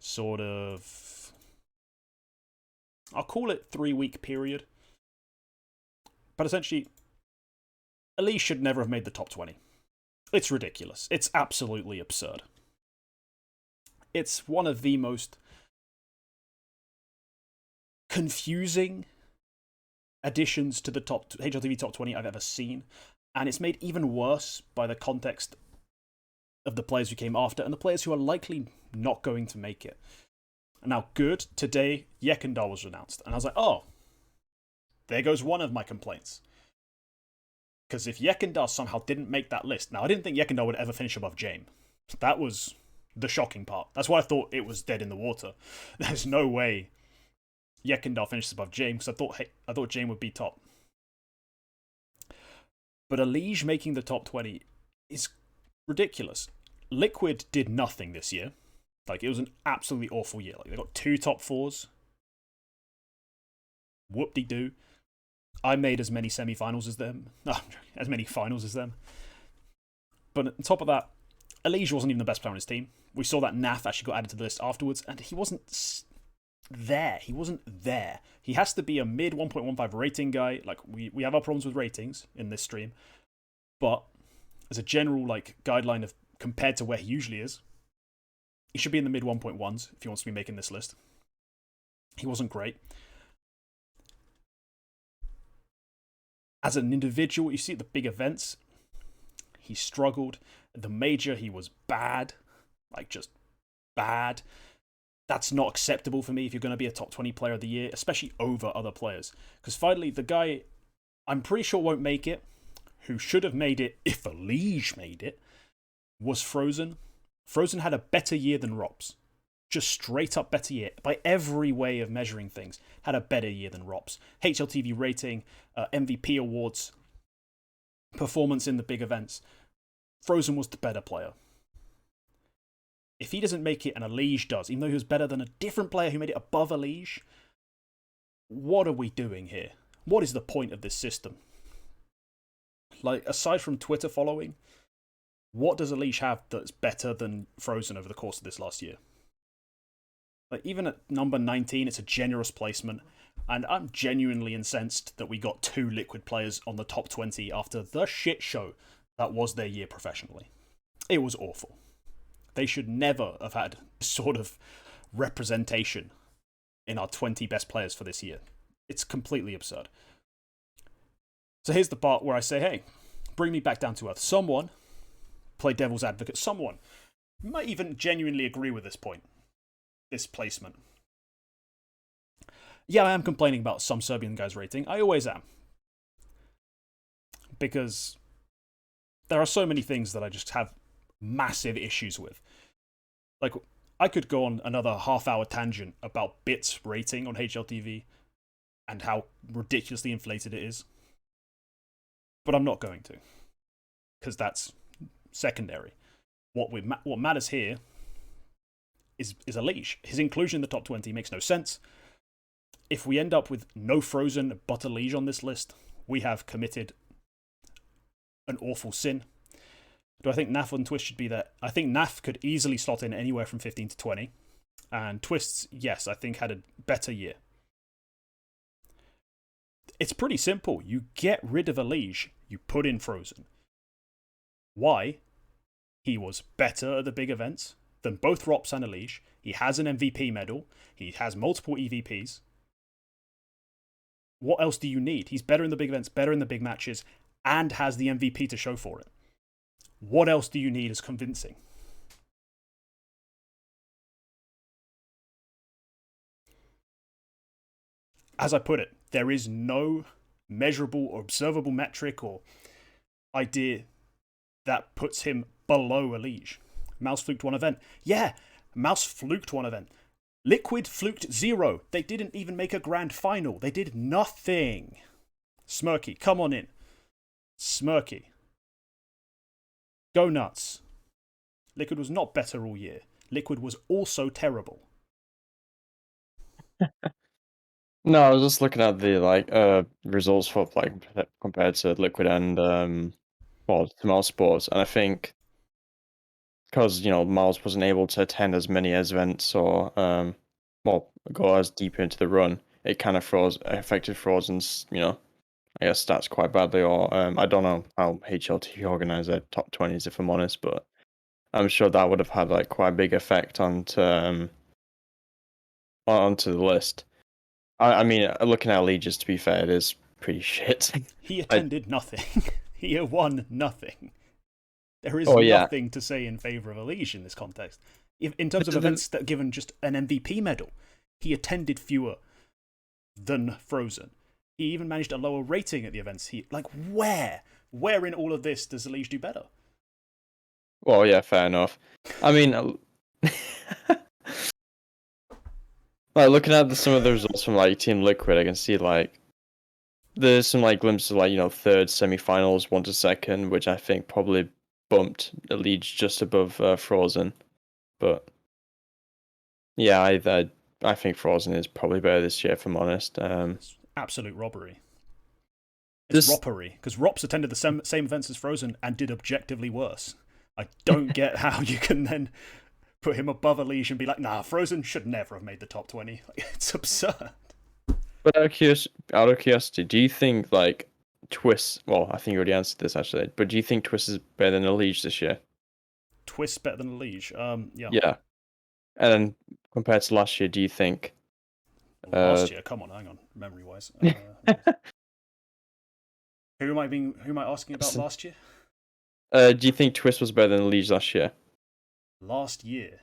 sort of, I'll call it 3-week period. But essentially, Elise should never have made the top 20. It's ridiculous. It's absolutely absurd. It's one of the most confusing additions to the HLTV top 20 I've ever seen. And it's made even worse by the context of the players who came after and the players who are likely not going to make it. Now, good, today, Yekindar was announced. And I was like, oh, there goes one of my complaints. Because if Yekindar somehow didn't make that list, now I didn't think Yekindar would ever finish above Jame. That was the shocking part. That's why I thought it was dead in the water. There's no way Yekindar finishes above Jame, because I thought Jame would be top. But Elige making the top 20 is ridiculous. Liquid did nothing this year. Like, it was an absolutely awful year. Like, they got 2 top 4s. Whoop-de-doo. I made as many semi-finals as them. No, as many finals as them. But on top of that, Elige wasn't even the best player on his team. We saw that Naf actually got added to the list afterwards, and he wasn't there. He wasn't there. He has to be a mid 1.15 rating guy. Like, we have our problems with ratings in this stream. But as a general like guideline of compared to where he usually is, he should be in the mid 1.1s if he wants to be making this list. He wasn't great. As an individual, you see at the big events, he struggled. At the major, he was bad. Like, just bad. That's not acceptable for me if you're going to be a top 20 player of the year, especially over other players. Because finally, the guy I'm pretty sure won't make it, who should have made it if a Liege made it, was Frozen. Frozen had a better year than Rops. Just straight up better year. By every way of measuring things, had a better year than Rops. HLTV rating, MVP awards, performance in the big events. Frozen was the better player. If he doesn't make it and a Liege does, even though he was better than a different player who made it above a Liege, what are we doing here? What is the point of this system? Like, aside from Twitter following, what does a Liege have that's better than Frozen over the course of this last year? Like, even at number 19, it's a generous placement, and I'm genuinely incensed that we got 2 Liquid players on the top 20 after the shit show that was their year professionally. It was awful. They should never have had this sort of representation in our 20 best players for this year. It's completely absurd. So here's the part where I say, hey, bring me back down to earth. Someone, play devil's advocate, someone might even genuinely agree with this point, this placement. Yeah, I am complaining about some Serbian guys' rating. I always am. Because there are so many things that I just have massive issues with. Like, I could go on another half-hour tangent about Bits rating on HLTV and how ridiculously inflated it is. But I'm not going to. Because that's secondary. What matters here is a Liege. His inclusion in the top 20 makes no sense. If we end up with no Frozen but a Liege on this list, we have committed an awful sin. Do I think Naf and Twist should be there? I think Naf could easily slot in anywhere from 15 to 20. And Twists, yes, I think had a better year. It's pretty simple. You get rid of a Liege, you put in Frozen. Why? He was better at the big events than both Rops and a Liege. He has an MVP medal. He has multiple EVPs. What else do you need? He's better in the big events, better in the big matches, and has the MVP to show for it. What else do you need as convincing? As I put it, there is no measurable or observable metric or idea that puts him below a Liege. Mouse fluked one event. Yeah, Mouse fluked one event. Liquid fluked 0. They didn't even make a grand final. They did nothing. Smirky, come on in. Smirky. Go nuts. Liquid was not better all year. Liquid was also terrible. No, I was just looking at the results for compared to Liquid and to Mouse Sports, and I think because Mouse wasn't able to attend as many events or go as deep into the run, it kind of affected Frozen's I guess stats quite badly. Or I don't know how HLT organize their top 20s if I'm honest, but I'm sure that would have had quite a big effect onto the list. I mean, looking at Allegiance, to be fair, it is pretty shit. He attended nothing. He won nothing. There is nothing to say in favour of Allegiance in this context. In terms of events that are given just an MVP medal, he attended fewer than Frozen. He even managed a lower rating at the events. Where in all of this does Allegiance do better? Well, yeah, fair enough. I mean, looking at some of the results from Team Liquid, I can see there's some glimpses of third semi-finals, 1 to 2nd, which I think probably bumped the leads just above Frozen. But yeah, I think Frozen is probably better this year, if I'm honest. It's absolute robbery. It's roppery, because Rops attended the same events as Frozen and did objectively worse. I don't get how you can then put him above a Liege and be like, nah, Frozen should never have made the top 20. It's absurd. But out of curiosity, do you think Twist? Well, I think you already answered this actually. But do you think Twist is better than a Liege this year? Twist better than a Liege? Yeah. Yeah. And then compared to last year, do you think? Last year, come on, hang on, memory wise. Who am I asking about last year? Do you think Twist was better than Liege last year? Last year?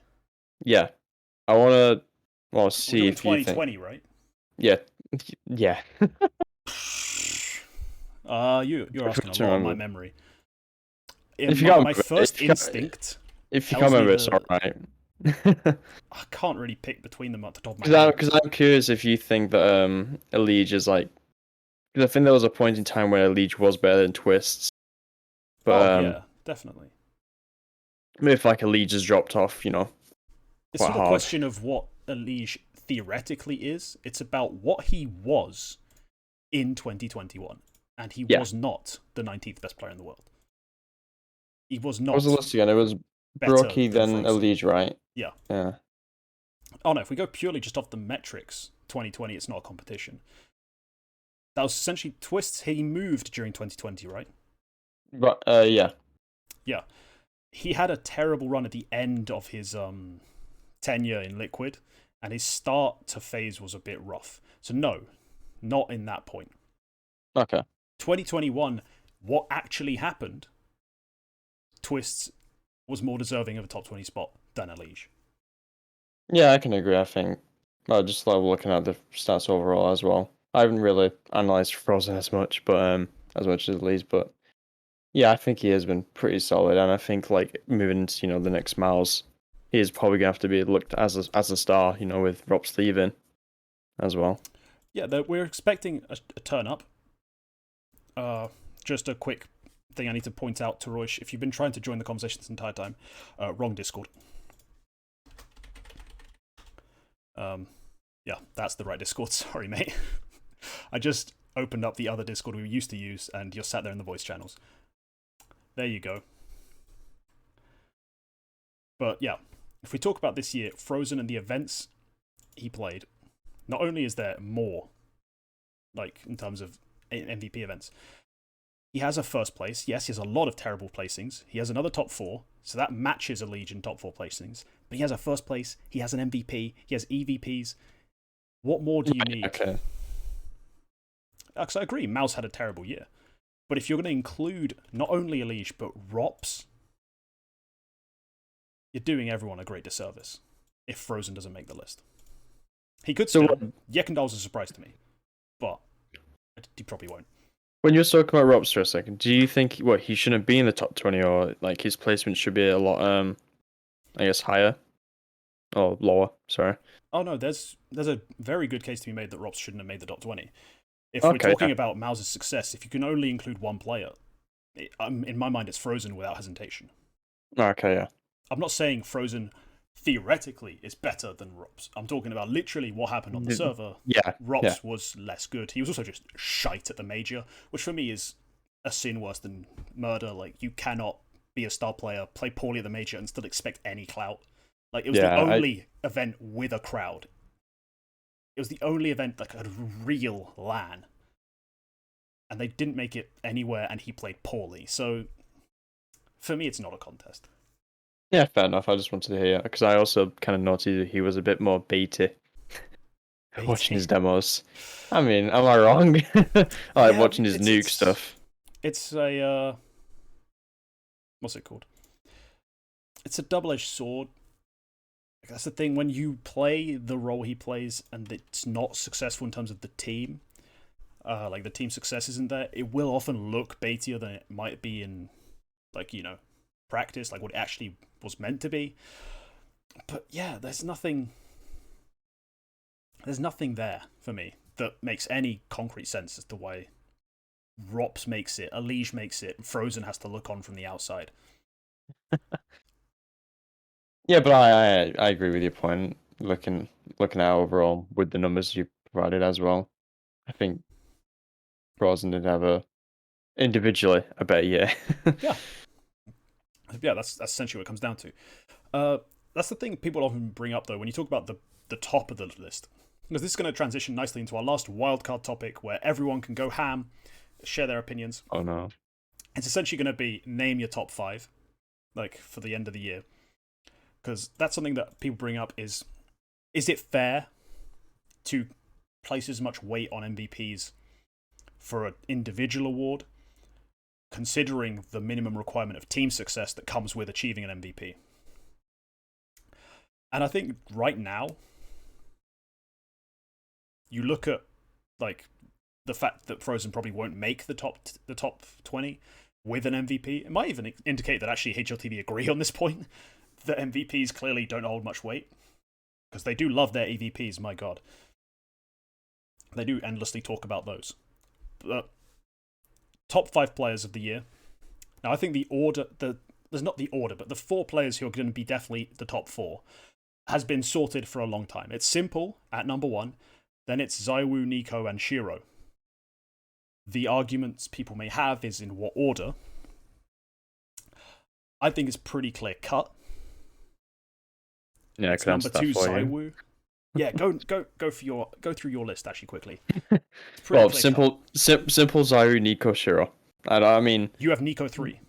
Yeah, I want to We're see doing if you think. 2020, right? Yeah, yeah. You're asking a To lot of my remember. memory. If you My, can't my remember, first instinct if you can't tells me remember, it's the. alright. I can't really pick between them at the top of my head. Because I'm curious if you think that Elite is like. Because I think there was a point in time where Elite was better than Twists, but Oh yeah, definitely. maybe if like Elite just dropped off, It's quite not a hard. question of what Elige theoretically is. It's about what he was in 2021, and he Yeah. was not the 19th best player in the world. He was What was the not list again? It was better Brookie, than then Frozen. Elite, right? Yeah. Yeah. Oh no, if we go purely just off the metrics, 2020, it's not a competition. That was essentially Twists. He moved during 2020, right? But yeah. Yeah. He had a terrible run at the end of his tenure in Liquid, and his start to phase was a bit rough. So no, not in that point. Okay. 2021, what actually happened? Twists was more deserving of a top 20 spot than Elige. Yeah, I can agree. I think. Just like looking at the stats overall as well. I haven't really analyzed Frozen as much, but as much as Elite, but yeah, I think he has been pretty solid, and I think like moving into the next miles, he is probably gonna have to be looked as a star, with Rops leaving as well. Yeah, we're expecting a turn up. Just a quick thing I need to point out to Royce. If you've been trying to join the conversation this entire time, wrong Discord. Yeah, that's the right Discord. Sorry, mate. I just opened up the other Discord we used to use, and you're sat there in the voice channels. There you go. But yeah, if we talk about this year, Frozen and the events he played, not only is there more, like in terms of MVP events, he has a first place. Yes, he has a lot of terrible placings. He has another top 4, so that matches a Legion top 4 placings. But he has a first place, he has an MVP, he has EVPs. What more do you need? Okay. Because I agree, Mouse had a terrible year. But if you're going to include not only Elige, but Rops, you're doing everyone a great disservice if Frozen doesn't make the list. He could still. Yekindal's a surprise to me, but he probably won't. When you're talking about Rops for a second, do you think he shouldn't be in the top 20, or like his placement should be a lot I guess higher or lower? Sorry. Oh no, there's a very good case to be made that Rops shouldn't have made the top 20. If Okay, we're talking about Mouse's success, if you can only include one player, in my mind, it's Frozen without hesitation. Okay, yeah. I'm not saying Frozen theoretically is better than Rops. I'm talking about literally what happened on the server. Yeah. Rops was less good. He was also just shite at the major, which for me is a sin worse than murder. Like, you cannot be a star player, play poorly at the major, and still expect any clout. Like, it was the only event with a crowd. It was the only event that had real LAN. And they didn't make it anywhere, and he played poorly. So, for me, it's not a contest. Yeah, fair enough. I just wanted to hear, because I also kind of noticed that he was a bit more baity. Watching his demos. I mean, am I wrong? I like watching his nuke stuff. It's a what's it called? It's a double-edged sword. That's the thing, when you play the role he plays and it's not successful in terms of the team, like the team success isn't there, it will often look baitier than it might be in, like, practice, like what it actually was meant to be. But yeah, there's nothing there for me that makes any concrete sense as to why Rops makes it, Elige makes it, Frozen has to look on from the outside. Yeah, but I agree with your point. Looking at overall with the numbers you provided as well, I think Frozen did have individually a better year. Yeah, that's essentially what it comes down to. That's the thing people often bring up, though, when you talk about the top of the list. Because this is going to transition nicely into our last wildcard topic, where everyone can go ham, share their opinions. Oh no. It's essentially going to be name your top 5, like, for the end of the year. Because that's something that people bring up is it fair to place as much weight on MVPs for an individual award, considering the minimum requirement of team success that comes with achieving an MVP? And I think right now, you look at like the fact that Frozen probably won't make the top 20 with an MVP. It might even indicate that actually HLTV agree on this point, that MVPs clearly don't hold much weight, because they do love their EVPs. My God, they do endlessly talk about those. But top 5 players of the year. Now, I think there's not the order, but the 4 players who are going to be definitely the top 4 has been sorted for a long time. It's Simple at number 1, then it's ZywOo, Nico, and Shiro. The arguments people may have is in what order. I think it's pretty clear cut. Yeah, I It's can number answer 2, that for you. ZywOo. Go through your list actually quickly. Well, simple ZywOo, Nico, Shiro. I mean, You have Nico 3.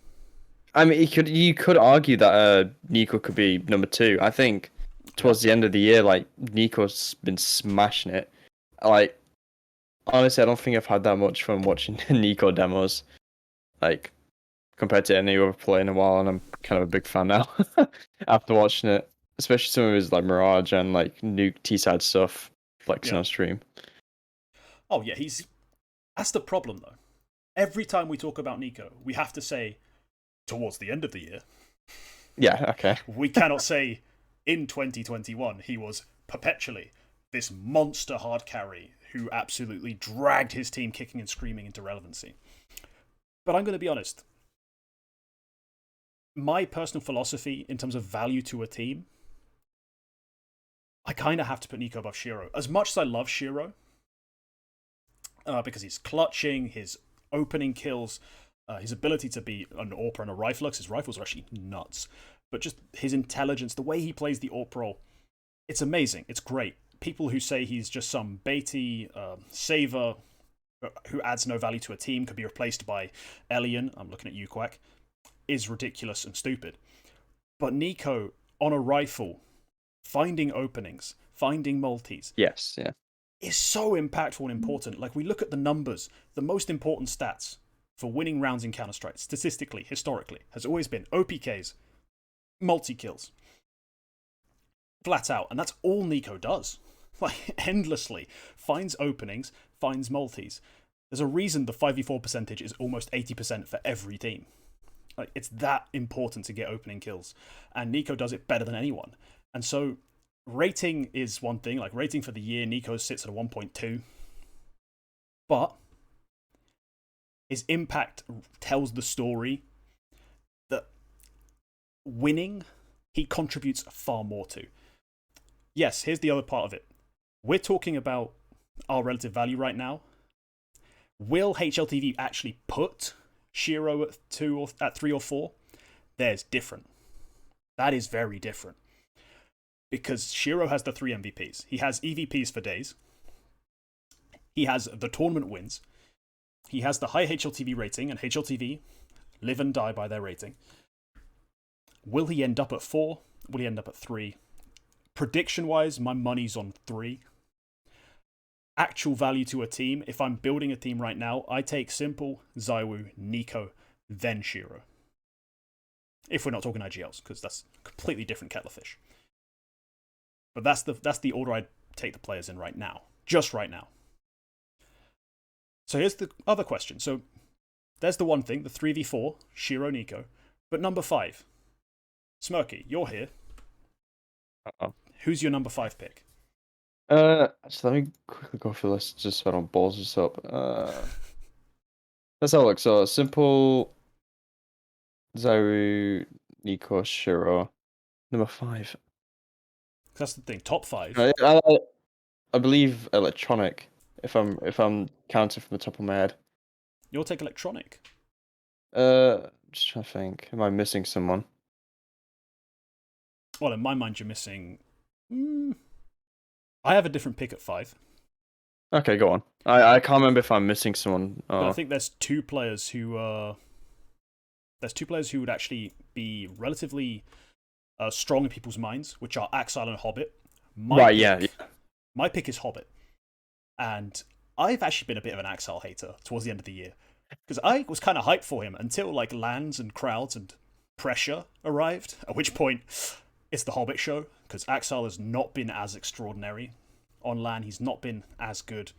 I mean, you could argue that Nico could be number 2. I think towards the end of the year, like Nico's been smashing it. Like, honestly, I don't think I've had that much fun watching Nico demos, like compared to any other player in a while, and I'm kind of a big fan now after watching it, especially some of his like Mirage and like new T-side stuff flexing on stream. Oh yeah, that's the problem though. Every time we talk about Nico, we have to say towards the end of the year. Yeah, okay. We cannot say in 2021 he was perpetually this monster hard carry who absolutely dragged his team kicking and screaming into relevancy. But I'm going to be honest. My personal philosophy in terms of value to a team, I kind of have to put Nico above Shiro. As much as I love Shiro, because he's clutching, his opening kills, his ability to be an AWP and a rifler, because his rifles are actually nuts. But just his intelligence, the way he plays the AWP role, it's amazing. It's great. People who say he's just some baity saver who adds no value to a team, could be replaced by Elian, I'm looking at you, Quacke, is ridiculous and stupid. But Nico, on a rifle, finding openings, finding multis, Yes, yeah, is so impactful and important. Like, we look at the numbers, the most important stats for winning rounds in Counter-Strike, statistically, historically, has always been OPKs, multi-kills. Flat out. And that's all Nico does. Like, endlessly. Finds openings, finds multis. There's a reason the 5v4 percentage is almost 80% for every team. Like, it's that important to get opening kills. And Nico does it better than anyone. And so, rating is one thing. Like, rating for the year, Nico sits at a 1.2. But his impact tells the story that winning, he contributes far more to. Yes, here's the other part of it. We're talking about our relative value right now. Will HLTV actually put Shiro at 2 or at 3 or 4? There's different. That is very different. Because Shiro has the 3 MVPs. He has EVPs for days. He has the tournament wins. He has the high HLTV rating, and HLTV live and die by their rating. Will he end up at 4? Will he end up at 3? Prediction-wise, my money's on 3. Actual value to a team, if I'm building a team right now, I take Simple, ZywOo, Nico, then Shiro. If we're not talking IGLs, because that's a completely different kettle of fish. But that's the order I'd take the players in right now. Just right now. So here's the other question. So there's the one thing, the 3v4, Shiro, Nico. But number 5. Smirky, you're here. Uh-oh. Who's your number 5 pick? Actually, let me quickly go through this just so I don't balls this up. Let's have a look. So, Simple, ZywOo, Nico, Shiro. Number 5. That's the thing. Top 5. I believe Electronic. If I'm counting from the top of my head. You'll take Electronic. Just trying to think. Am I missing someone? Well, in my mind, you're missing. I have a different pick at 5. Okay, go on. I can't remember if I'm missing someone. But I think there's 2 players who would actually be relatively strong in people's minds, which are Axile and Hobbit. Yeah. My pick is Hobbit. And I've actually been a bit of an Axile hater towards the end of the year. Because I was kind of hyped for him until like lands and crowds and pressure arrived, at which point it's the Hobbit show, because Axel has not been as extraordinary on LAN. He's not been as good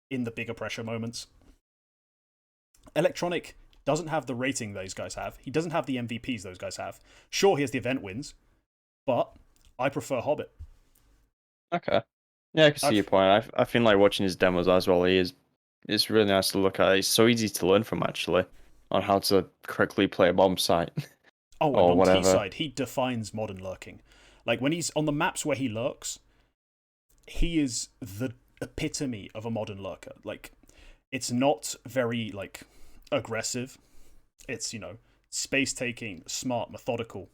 in the bigger pressure moments. Electronic doesn't have the rating those guys have. He doesn't have the MVPs those guys have. Sure, he has the event wins, but I prefer Hobbit. Okay. Yeah, I can see your point. I feel like watching his demos as well. It's really nice to look at. It's so easy to learn from, actually, on how to correctly play a bomb site. Oh, and or on whatever. T-side, he defines modern lurking. Like, when he's on the maps where he lurks, he is the epitome of a modern lurker. Like, it's not very, like, aggressive. It's, space-taking, smart, methodical.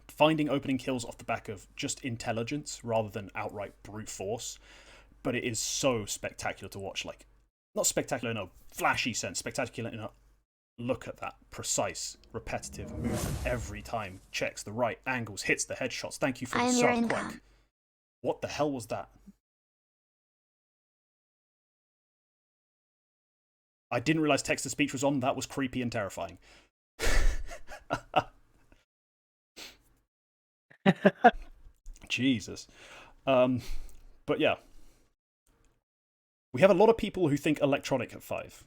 Finding opening kills off the back of just intelligence rather than outright brute force. But it is so spectacular to watch. Like, not spectacular in a flashy sense, spectacular in a look at that precise, repetitive movement every time. Checks the right angles, hits the headshots. Thank you for the sub, Quacke. What the hell was that? I didn't realize text-to-speech was on. That was creepy and terrifying. Jesus. But yeah. We have a lot of people who think Electronic at 5.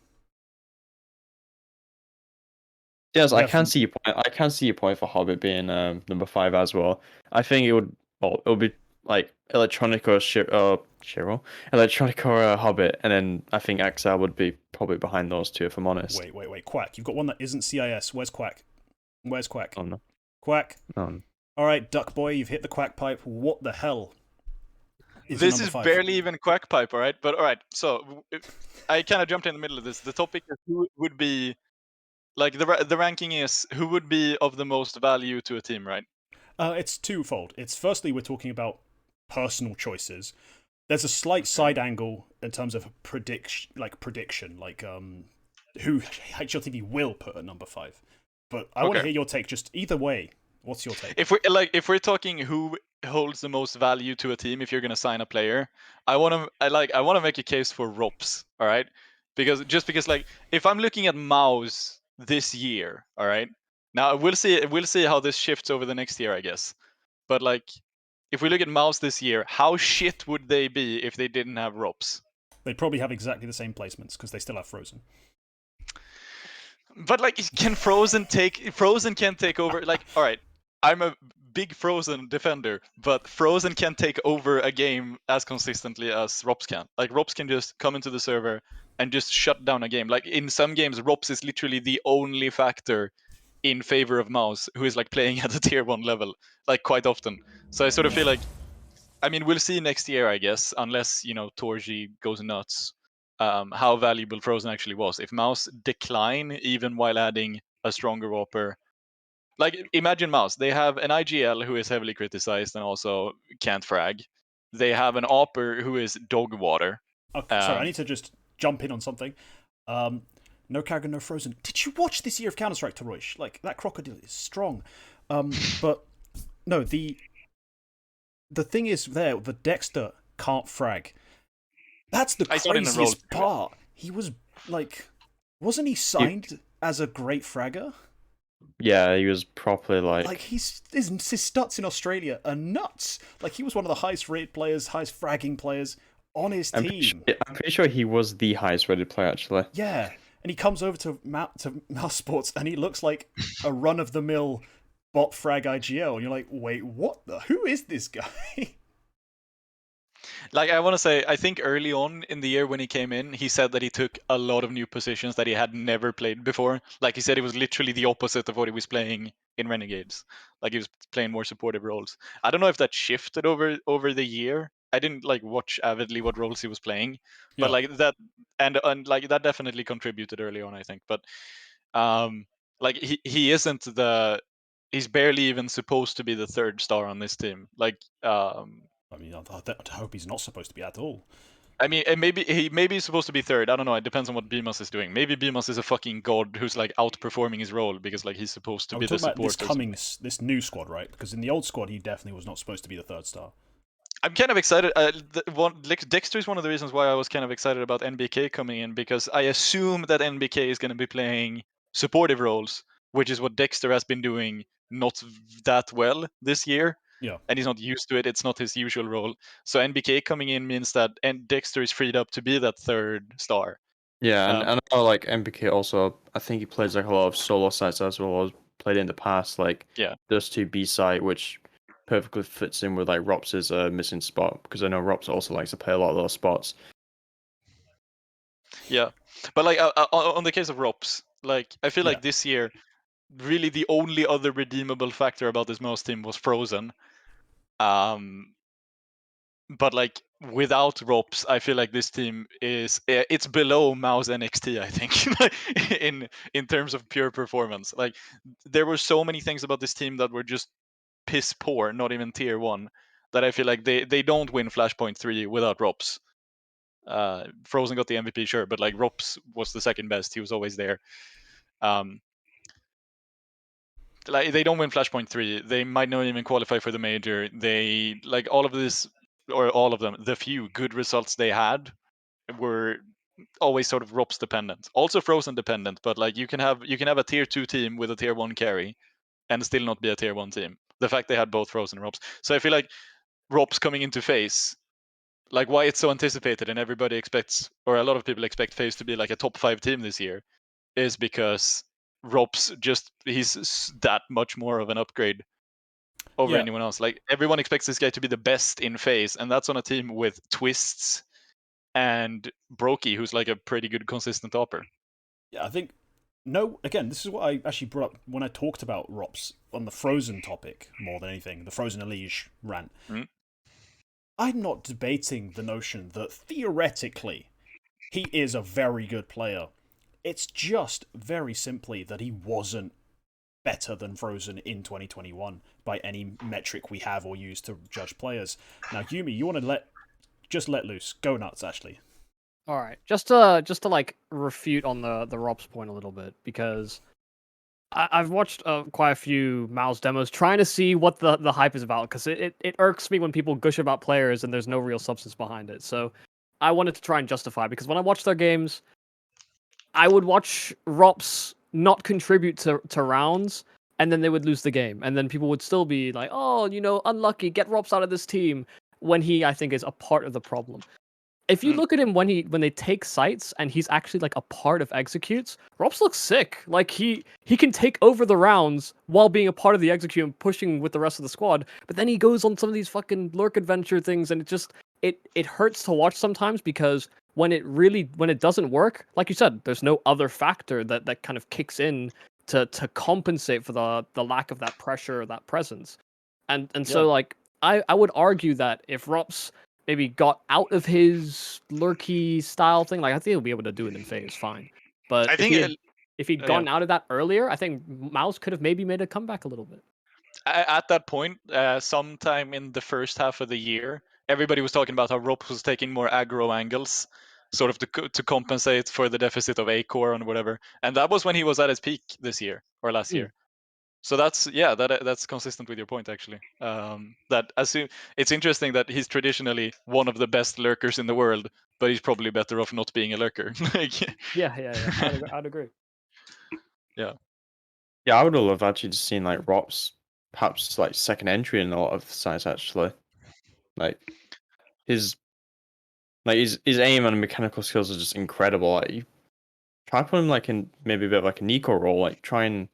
Yes, I can see your point. I can see your point for Hobbit being number 5 as well. I think it would be like Electronic or Electronic or Hobbit, and then I think XL would be probably behind those two, if I'm honest. Wait, Quacke. You've got one that isn't CIS. Where's Quacke? Oh no. Quacke? No. Alright, Duck Boy, you've hit the Quack pipe. What the hell? This is barely even Quack pipe, alright? But alright, so I kind of jumped in the middle of this. The topic is who would be, like, the ranking is who would be of the most value to a team, right? It's twofold. It's firstly, we're talking about personal choices. There's a slight side angle in terms of prediction, who HLTV will put at number 5. But I want to hear your take. Just either way, what's your take? If we're talking who holds the most value to a team, if you're gonna sign a player, I want to make a case for Rops, all right? Because like, if I'm looking at Mouse this year, all right, now we'll see how this shifts over the next year, I guess. But like, if we look at Mouse this year, how shit would they be if they didn't have Rops? They'd probably have exactly the same placements because they still have Frozen. But like, can Frozen can't take over? Like, all right, I'm a big Frozen defender, but Frozen can take over a game as consistently as Rops can. Like, Rops can just come into the server and just shut down a game. Like, in some games, Rops is literally the only factor in favor of Mouse, who is like playing at a tier 1 level, like, quite often. So I sort of feel like, I mean, we'll see next year, I guess, unless, Torji goes nuts, how valuable Frozen actually was. If Mouse decline even while adding a stronger Whopper, like, imagine Mouse. They have an IGL who is heavily criticized and also can't frag. They have an Opper who is dog water. Okay, sorry, I need to just jump in on something. No Karrigan, no Frozen. Did you watch this year of Counter-Strike, Taroish? Like, that crocodile is strong. But, no, the thing is there, the Dexter can't frag. That's the craziest part. He was, like, wasn't he signed as a great fragger? Yeah, he was properly like... Like, his stats in Australia are nuts. Like, he was one of the highest rated players, highest fragging players on his team. I'm pretty sure he was the highest rated player, actually. Yeah, and he comes over to Mouse Sports and he looks like a run-of-the-mill bot frag IGL. And you're like, wait, who is this guy? Like, I want to say, I think early on in the year when he came in, he said that he took a lot of new positions that he had never played before. Like, he said it was literally the opposite of what he was playing in Renegades. Like, he was playing more supportive roles. I don't know if that shifted over the year. I didn't like watch avidly what roles he was playing, but like that, and like that definitely contributed early on, I think. But like, he isn't he's barely even supposed to be the 3rd star on this team. Like, I mean, I hope he's not supposed to be at all. I mean, and maybe he's supposed to be 3rd. I don't know. It depends on what Beamos is doing. Maybe Beamos is a fucking god who's like outperforming his role because like he's supposed to be the supporter. This new squad, right? Because in the old squad, he definitely was not supposed to be the 3rd star. I'm kind of excited. Dexter is one of the reasons why I was kind of excited about NBK coming in, because I assume that NBK is going to be playing supportive roles, which is what Dexter has been doing not that well this year. Yeah. And he's not used to it. It's not his usual role. So NBK coming in means that Dexter is freed up to be that third star. Yeah, and I know like MBK also, I think he plays like a lot of solo sites as well as played in the past, like Yeah. those two B site, which perfectly fits in with like Rops's missing spot, because I know Rops also likes to play a lot of those spots. Yeah, but like on the case of Rops, like I feel Yeah. like this year, really the only other redeemable factor about this Mouse team was Frozen. But like without Rops, I feel like this team it's below Mouse NXT, I think, in terms of pure performance. Like there were so many things about this team that were just piss poor, not even tier 1, that I feel like they don't win Flashpoint 3 without Rops. Frozen got the MVP, sure, but like Rops was the second best. He was always there. Like they don't win Flashpoint 3. They might not even qualify for the major. They like all of this, or all of them. The few good results they had were always sort of Rops dependent. Also Frozen dependent, but like you can have a tier 2 team with a tier 1 carry and still not be a tier 1 team. The fact they had both Frozen and Rops. So I feel like Rops coming into FaZe, like why it's so anticipated and everybody expects, or a lot of people expect FaZe to be like a top 5 team this year, is because Rops he's that much more of an upgrade over Yeah. anyone else. Like everyone expects this guy to be the best in FaZe, and that's on a team with Twists and Brokey, who's like a pretty good consistent topper. Yeah, I think again, this is what I actually brought up when I talked about Rops on the Frozen topic more than anything, the Frozen Elige rant. Mm. I'm not debating the notion that theoretically he is a very good player. It's just very simply that he wasn't better than Frozen in 2021 by any metric we have or use to judge players. Now, YouMe, you want to let loose, go nuts, Ashley. All right, just to like refute on the Rob's point a little bit, because I've watched quite a few Mouse demos trying to see what the hype is about, because it irks me when people gush about players and there's no real substance behind it. So I wanted to try and justify, because when I watch their games, I would watch Rops not contribute to rounds, and then they would lose the game, and then people would still be like, "Oh, unlucky, get Rops out of this team," when he, I think, is a part of the problem. If you look at him when they take sites and he's actually like a part of executes, Rops looks sick. Like he can take over the rounds while being a part of the execute and pushing with the rest of the squad. But then he goes on some of these fucking lurk adventure things, and it hurts to watch sometimes, because when it doesn't work, like you said, there's no other factor that kind of kicks in to compensate for the lack of that pressure or that presence. And so like I would argue that if Rops maybe got out of his lurky style thing, like I think he'll be able to do it in FaZe fine. But I think if he'd gotten out of that earlier, I think Mouse could have maybe made a comeback a little bit. at that point, sometime in the first half of the year, everybody was talking about how Rops was taking more aggro angles, sort of to compensate for the deficit of A core and whatever. And that was when he was at his peak this year or last year. So that's consistent with your point, actually. It's interesting that he's traditionally one of the best lurkers in the world, but he's probably better off not being a lurker. Yeah. I'd agree. Yeah. Yeah, I would have loved actually just seen like Rops perhaps like second entry in a lot of sites actually. Like his aim and mechanical skills are just incredible. Like you try put him like in maybe a bit of like a Nico role, like try and,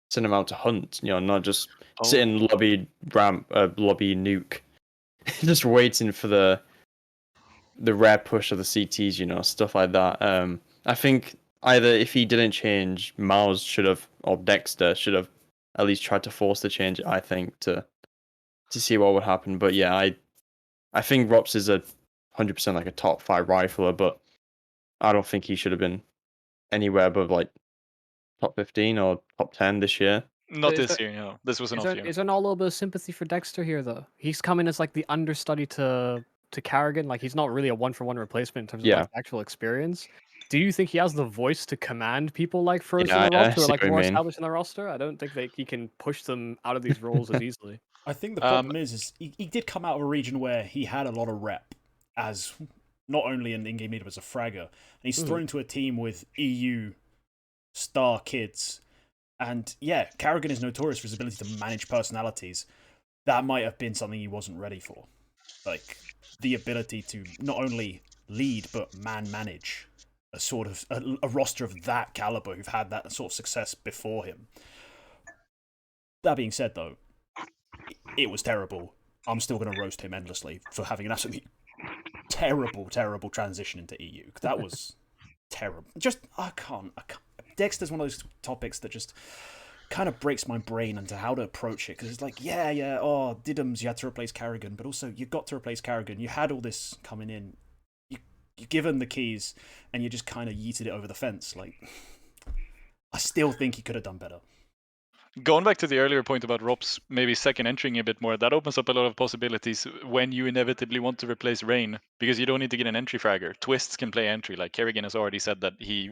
send him out to hunt, not just sit in lobby lobby nuke. Just waiting for the rare push of the CTs, stuff like that. I think either if he didn't change, Miles should have, or Dexter should have at least tried to force the change, I think, to see what would happen. But yeah, I think Rops is 100% like a top 5 rifler, but I don't think he should have been anywhere above like top 15 or top 10 this year. Not this year, no. This was an off year. Is there not a little bit of sympathy for Dexter here, though? He's coming as like the understudy to Carrigan. Like he's not really a 1-for-1 replacement in terms of like actual experience. Do you think he has the voice to command people like Frozen and Rops, who are like more established in the roster? I don't think he can push them out of these roles as easily. I think the problem is he did come out of a region where he had a lot of rep as not only an in-game leader but as a fragger, and he's thrown into a team with EU star kids And yeah, Carrigan is notorious for his ability to manage personalities. That might have been something he wasn't ready for. Like, the ability to not only lead, but manage a sort of a roster of that caliber who've had that sort of success before him. That being said, though, it was terrible. I'm still going to roast him endlessly for having an absolutely terrible transition into EU. That was terrible. Just, I can't. Dexter's one of those topics that just kind of breaks my brain into how to approach it, because it's like, Diddums, you had to replace Carrigan, but also you got to replace Carrigan. You had all this coming in. You give him the keys, and you just kind of yeeted it over the fence. Like, I still think he could have done better. Going back to the earlier point about Rops maybe second entering a bit more, that opens up a lot of possibilities when you inevitably want to replace Rain, because you don't need to get an entry fragger. Twists can play entry. Like Kerrigan has already said that he,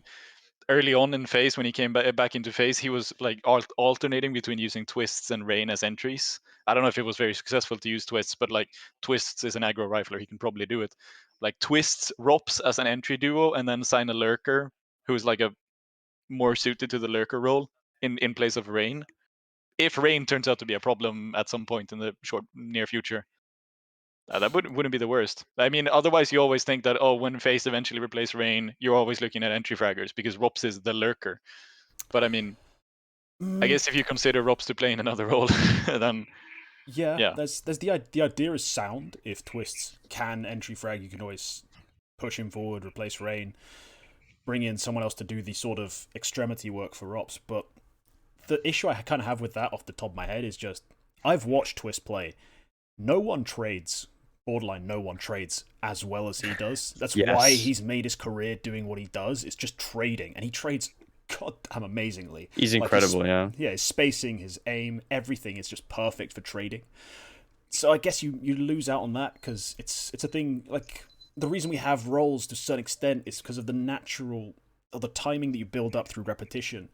early on in phase, when he came back into phase, he was like alternating between using Twists and Rain as entries. I don't know if it was very successful to use Twists, but like Twists is an aggro rifler, he can probably do it. Like Twists, Rops as an entry duo, and then sign a Lurker who's like a more suited to the Lurker role in place of Rain. If Rain turns out to be a problem at some point in the near future, that wouldn't be the worst. I mean, otherwise you always think that, oh, when phase eventually replace Rain, you're always looking at entry fraggers because Rops is the Lurker. But I mean, I guess if you consider Rops to play in another role, then yeah. There's the idea is sound. If Twists can entry frag, you can always push him forward, replace Rain, bring in someone else to do the sort of extremity work for Rops. But the issue I kind of have with that off the top of my head is just, I've watched Twist play. No one trades, borderline no one trades as well as he does. That's why he's made his career doing what he does. It's just trading. And he trades goddamn amazingly. He's incredible, yeah, his spacing, his aim, everything is just perfect for trading. So I guess you lose out on that, because it's a thing, like, the reason we have roles to a certain extent is because of the natural, or the timing that you build up through repetition.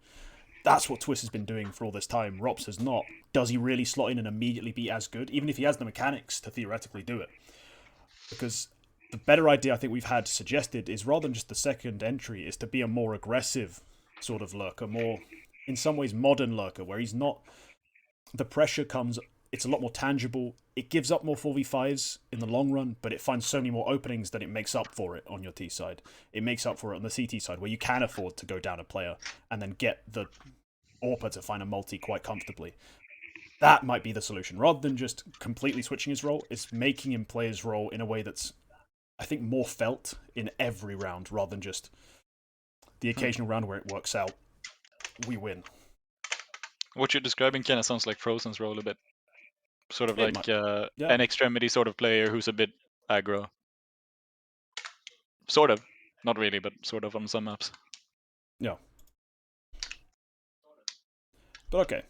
That's what Twist has been doing for all this time. Rops has not. Does he really slot in and immediately be as good, even if he has the mechanics to theoretically do it? Because the better idea I think we've had suggested is, rather than just the second entry, is to be a more aggressive sort of lurker, more, in some ways, modern lurker, where he's not... The pressure comes... It's a lot more tangible. It gives up more 4v5s in the long run, but it finds so many more openings that it makes up for it on your T side. It makes up for it on the CT side, where you can afford to go down a player and then get the AWPer to find a multi quite comfortably. That might be the solution. Rather than just completely switching his role, it's making him play his role in a way that's, I think, more felt in every round, rather than just the occasional round where it works out. We win. What you're describing kind of sounds like Frozen's role a bit. Sort of It like might, an extremity sort of player who's a bit aggro. Sort of. Not really, but sort of on some maps. Yeah. But okay.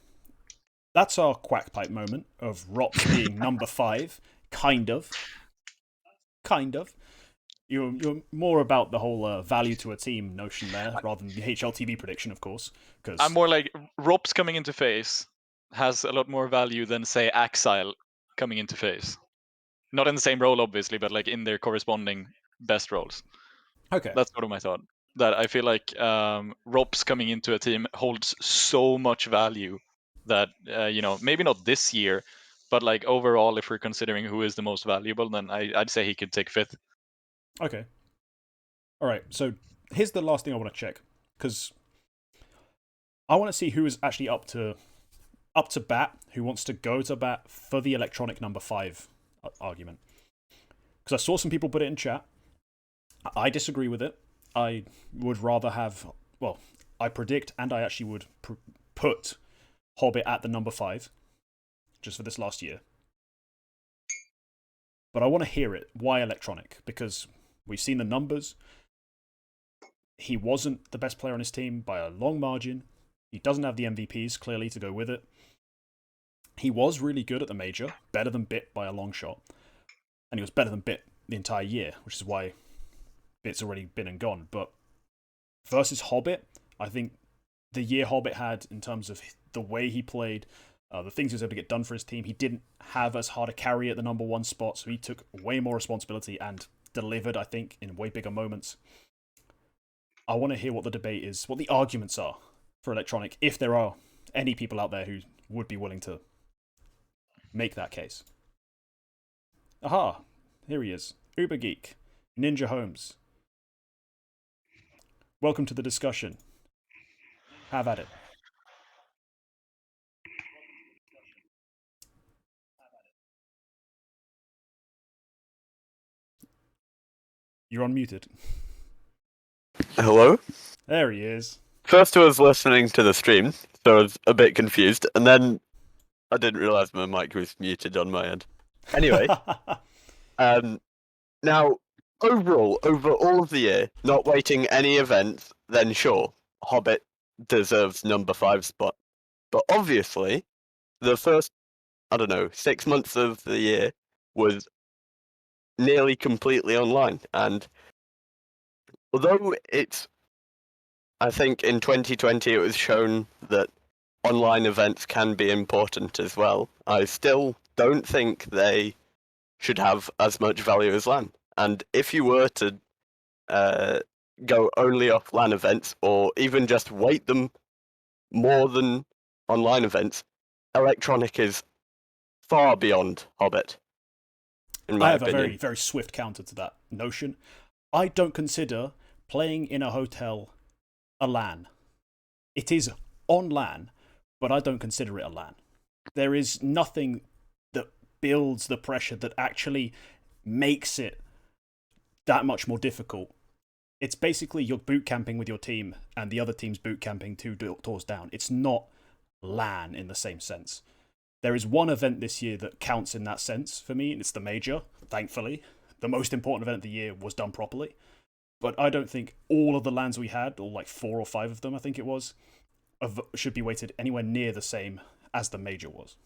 That's our quack pipe moment of Rops being number 5. Kind of. You're more about the whole value to a team notion there, rather than the HLTV prediction, of course. Cause... I'm more like, Rops coming into phase has a lot more value than, say, Axile coming into phase. Not in the same role, obviously, but like in their corresponding best roles. Okay. That's sort of my thought. That I feel like Rops coming into a team holds so much value that, maybe not this year, but like overall, if we're considering who is the most valuable, then I'd say he could take 5th. Okay. Alright, so here's the last thing I want to check, because I want to see who is actually up to bat, who wants to go to bat for the electronic number 5 argument. Because I saw some people put it in chat. I disagree with it. I would rather have... Well, I predict, and I actually would put Hobbit at the number 5, just for this last year. But I want to hear it. Why electronic? Because we've seen the numbers. He wasn't the best player on his team by a long margin. He doesn't have the MVPs, clearly, to go with it. He was really good at the major, better than Bit by a long shot. And he was better than Bit the entire year, which is why Bit's already been and gone. But versus Hobbit, I think the year Hobbit had, in terms of the way he played, the things he was able to get done for his team, he didn't have as hard a carry at the number 1 spot, so he took way more responsibility and delivered, I think, in way bigger moments. I want to hear what the debate is, what the arguments are for electronic, if there are any people out there who would be willing to make that case. Aha, here he is. Uber Geek, NinjaHolmes. Welcome to the discussion. Have at it. You're unmuted. Hello? There he is. First I was listening to the stream, so I was a bit confused, and then I didn't realise my mic was muted on my end. Anyway, now, overall, over all of the year, not waiting any events, then sure, Hobbit deserves number 5 spot. But obviously, the first, 6 months of the year was nearly completely online, and although I think in 2020 it was shown that online events can be important as well, I still don't think they should have as much value as LAN. And if you were to go only off LAN events, or even just weight them more than online events, Electronic is far beyond Hobbit. I have a very, very swift counter to that notion. I don't consider playing in a hotel a LAN. It is on LAN, but I don't consider it a LAN. There is nothing that builds the pressure that actually makes it that much more difficult. It's basically you're boot camping with your team and the other team's boot camping 2 doors down. It's not LAN in the same sense. There is one event this year that counts in that sense for me, and it's the Major, thankfully. The most important event of the year was done properly. But I don't think all of the LANs we had, or like 4 or 5 of them, I think it was, should be weighted anywhere near the same as the Major was.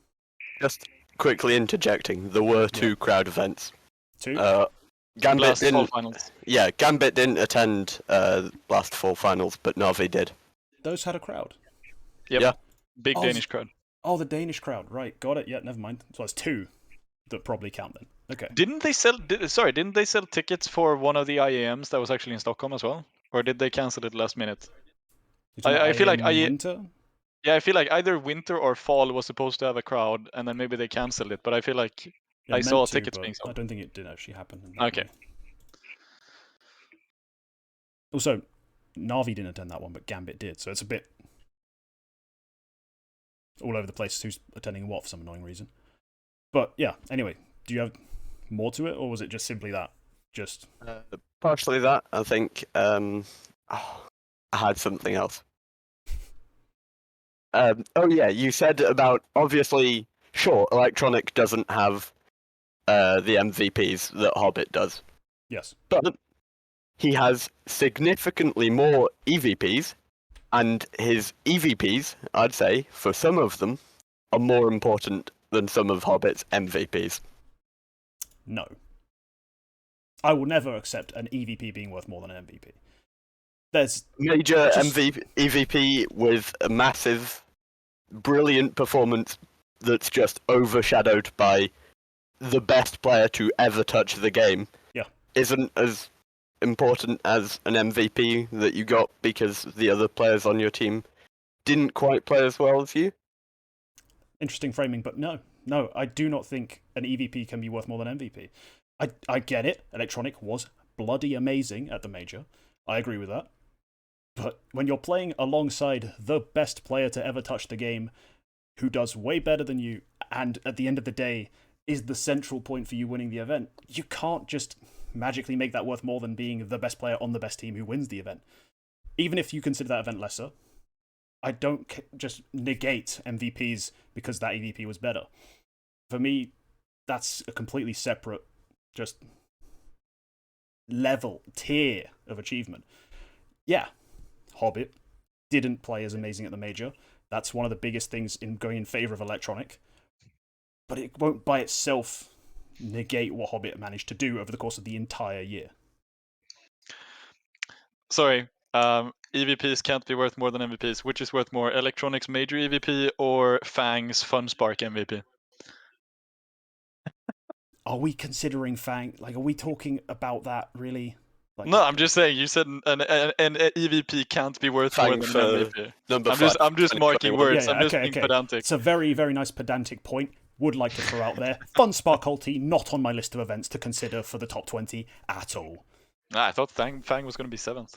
Just quickly interjecting, there were 2 crowd events. 2? Gambit Last didn't. fall finals. Yeah, Gambit didn't attend last fall finals, but Navi did. Those had a crowd. Yep. Yeah. Big Danish crowd. Oh, the Danish crowd. Right, got it. Yeah, never mind. So it's 2 that probably count then. Okay. Didn't they sell tickets for one of the IAMs that was actually in Stockholm as well? Or did they cancel it last minute? I feel like Winter? Yeah, I feel like either winter or fall was supposed to have a crowd, and then maybe they cancelled it. But I feel like I saw tickets being sold. I don't think it did actually happen. Okay. Way. Also, Navi didn't attend that one, but Gambit did, so it's a bit all over the place who's attending what for some annoying reason. But yeah, anyway, do you have more to it, or was it just simply that? Just Partially that, I think. I had something else. Oh yeah, you said about, obviously, sure, Electronic doesn't have the MVPs that Hobbit does. Yes. But he has significantly more EVPs, and his EVPs, I'd say, for some of them, are more important than some of Hobbit's MVPs. No. I will never accept an EVP being worth more than an MVP. There's Major EVP with a massive, brilliant performance that's just overshadowed by the best player to ever touch the game. Yeah. Isn't as important as an MVP that you got because the other players on your team didn't quite play as well as you. Interesting framing, but no, I do not think an EVP can be worth more than MVP. I get it. Electronic was bloody amazing at the Major. I agree with that. But when you're playing alongside the best player to ever touch the game, who does way better than you, and at the end of the day is the central point for you winning the event, you can't just magically make that worth more than being the best player on the best team who wins the event. Even if you consider that event lesser, I don't just negate MVPs because that EVP was better. For me, that's a completely separate, just tier of achievement. Yeah, Hobbit didn't play as amazing at the Major. That's one of the biggest things in going in favour of Electronic. But it won't by itself negate what Hobbit managed to do over the course of the entire year. Sorry, EVPs can't be worth more than MVPs. Which is worth more, Electronic's Major EVP or Fang's FunSpark MVP? Are we considering Fang? Like, are we talking about that really? Like, No, I'm just saying. You said an EVP can't be worth more Thanks than an for MVP. number I'm 5. just marking 2021. words. yeah, I'm just okay, being okay. pedantic. It's a very, very nice pedantic point. Would like to throw out there. Fun Sparkulti, not on my list of events to consider for the top 20 at all. Nah, I thought Fang was going to be 7th.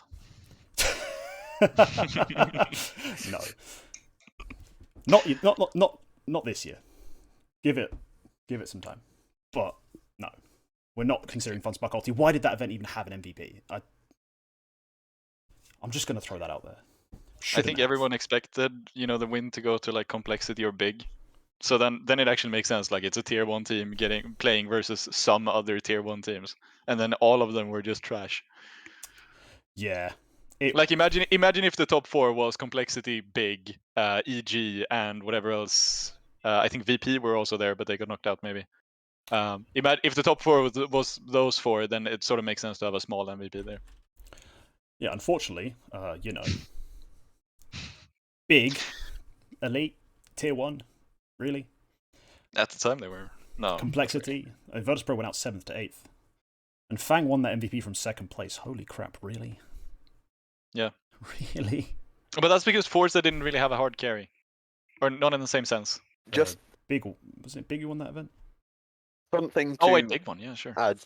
No. Not this year. Give it some time. But no. We're not considering Fun Sparkulti. Why did that event even have an MVP? I'm just going to throw that out there. I think everyone expected, the win to go to like complexity or big. So then it actually makes sense. Like it's a tier 1 team playing versus some other tier 1 teams, and then all of them were just trash. Yeah. Like imagine if the top 4 was complexity, big, EG, and whatever else. I think VP were also there, but they got knocked out maybe. If the top 4 was those 4, then it sort of makes sense to have a small MVP there. Yeah, unfortunately, big, elite, tier 1, really? At the time they were. No. Complexity. Virtus.pro went out 7th to 8th. And Fang won that MVP from 2nd place. Holy crap, really? Yeah. Really? But that's because Forza didn't really have a hard carry. Or not in the same sense. Just Big, was it Big who won that event? something to Oh wait, big one, yeah, sure. add.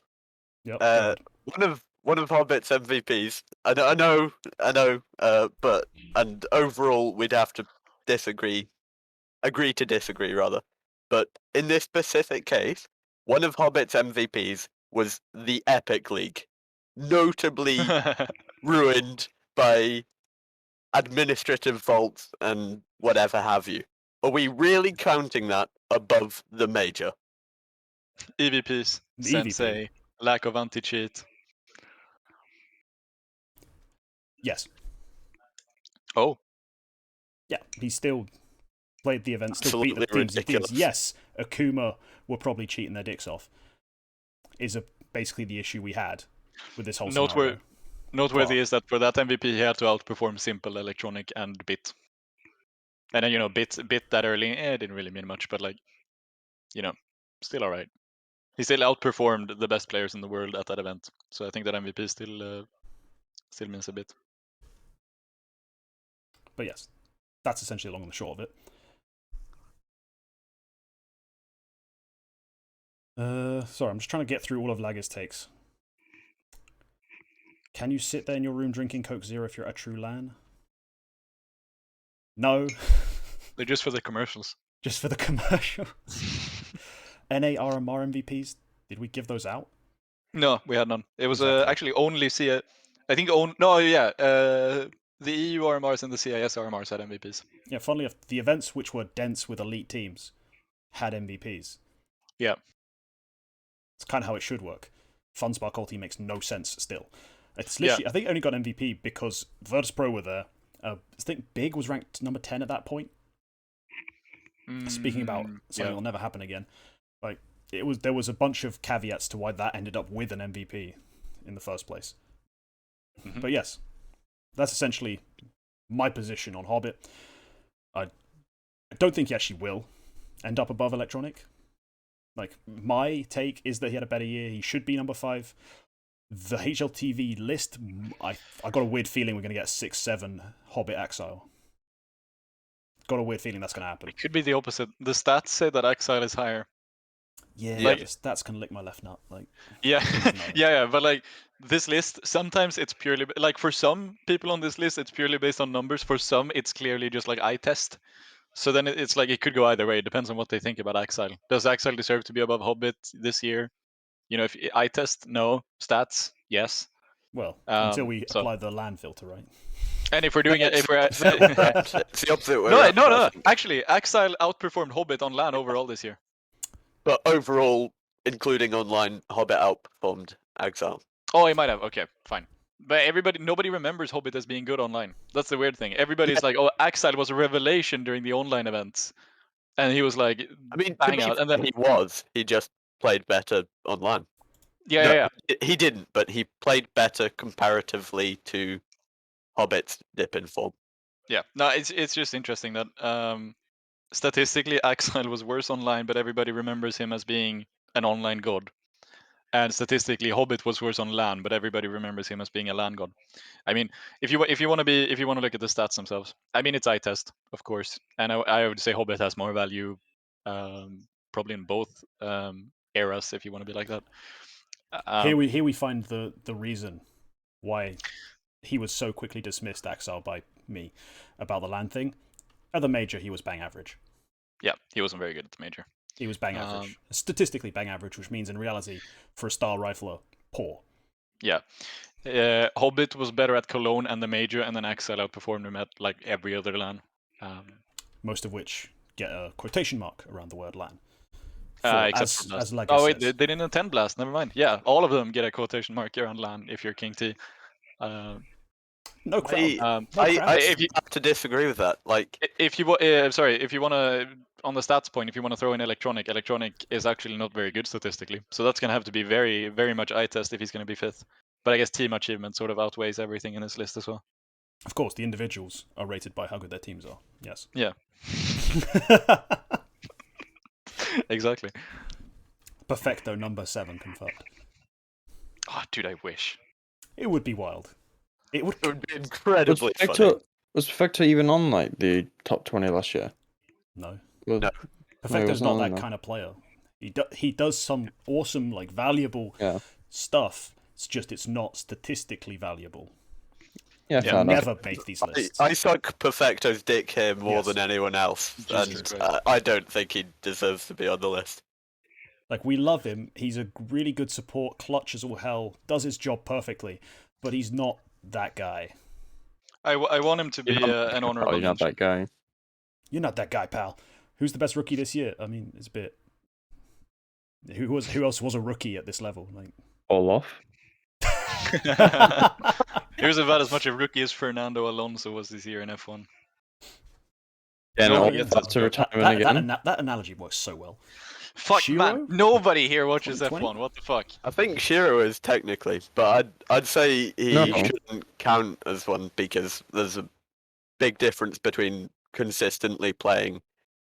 Yep. One of Hobbit's MVPs. I know. But and overall we'd have to agree to disagree rather. But in this specific case, one of Hobbit's MVPs was the Epic League, notably ruined by administrative faults and whatever have you. Are we really counting that above the major? EVPs, The Sensei, lack of anti-cheat. Yes. Oh. Yeah, he still played the event, still beat the Absolutely teams. ridiculous. Yes, Akuma were probably cheating their dicks off. Is basically the issue we had with this whole scenario. Noteworthy is that for that MVP he had to outperform Simple, Electronic, and Bit. And then Bit that early, it didn't really mean much, but still alright. He still outperformed the best players in the world at that event. So I think that MVP still means a bit. But yes, that's essentially long and the short of it. Sorry, I'm just trying to get through all of Lager's takes. Can you sit there in your room drinking Coke Zero if you're at a true LAN? No. They're just for the commercials. Just for the commercials. NA RMR MVPs, did we give those out? No, we had none. It was Exactly. actually only the EU RMRs and the CIS RMRs had MVPs. Yeah, funnily enough, the events which were dense with elite teams had MVPs. Yeah. It's kind of how it should work. Fun Sparkulti makes no sense still. It's literally, I think it only got MVP because Virtus.pro were there. I think Big was ranked number 10 at that point. Speaking about something that'll never happen again. Like, there was a bunch of caveats to why that ended up with an MVP in the first place. Mm-hmm. But yes, that's essentially my position on Hobbit. I don't think he actually will end up above Electronic. Like, my take is that he had a better year. He should be number 5. The HLTV list, I got a weird feeling we're going to get 6-7 Hobbit Exile. Got a weird feeling that's going to happen. It could be the opposite. The stats say that Exile is higher. Yeah, like, the stats can lick my left nut. Like, yeah, yeah, but like this list, sometimes it's purely like for some people on this list, it's purely based on numbers. For some, it's clearly just like eye test. So then it's like it could go either way. It depends on what they think about Exile. Does Exile deserve to be above Hobbit this year? If eye test, no. Stats, yes. Well, until we apply the LAN filter, right? And if we're doing it, it's the opposite way. No. Actually, Exile outperformed Hobbit on LAN overall this year. But overall, including online, Hobbit outperformed Exile. Oh, he might have. Okay, fine. But nobody remembers Hobbit as being good online. That's the weird thing. Everybody's like, "Oh, Exile was a revelation during the online events," and he was like, I mean, bang out. And then he just played better online. Yeah. He didn't, but he played better comparatively to Hobbit's dip in form. Yeah, no, it's just interesting that statistically Exile was worse online, but everybody remembers him as being an online god. And statistically, Hobbit was worse on LAN, but everybody remembers him as being a LAN god. I mean, if you want to look at the stats themselves, I mean, it's eye test, of course, and I would say Hobbit has more value, probably in both eras, if you want to be like that. Here we find the reason why he was so quickly dismissed, Axel, by me about the land thing. At the major, he was bang average. Yeah, he wasn't very good at the major. He was bang average. Statistically bang average, which means in reality, for a star rifler, poor. Yeah. Hobbit was better at Cologne and the major, and then Axel outperformed him at like every other LAN. Most of which get a quotation mark around the word LAN. Except for Blast. As Legge oh, wait, says. they didn't attend Blast. Never mind. Yeah, all of them get a quotation mark around LAN if you're King T. No crowd. I have to disagree with that. Like, if you want to, on the stats point, if you want to throw in Electronic is actually not very good statistically. So that's gonna have to be very, very much eye test if he's gonna be 5th. But I guess team achievement sort of outweighs everything in this list as well. Of course, the individuals are rated by how good their teams are. Yes. Yeah. Exactly. Perfecto number 7 confirmed. Oh, dude, I wish. It would be wild. It would be incredibly funny. Was Perfecto even on like the top 20 last year? No. No. Perfecto's not that kind of player. He does some awesome, like, valuable stuff. It's just it's not statistically valuable. Yeah, He'll never make these lists. I suck Perfecto's dick here more than anyone else, and I don't think he deserves to be on the list. Like, we love him. He's a really good support, clutch as all hell, does his job perfectly, but he's not that guy. I want him to be an honorable You're not that guy. You're not that guy, pal. Who's the best rookie this year? I mean, it's a bit... Who else was a rookie at this level? Like Olaf. He was about as much a rookie as Fernando Alonso was this year in F1. Yeah, no, to retirement again. That analogy works so well. Fuck, Shiro? man. Nobody here watches F1. What the fuck? I think Shiro is technically, but I'd say he shouldn't count as one because there's a big difference between consistently playing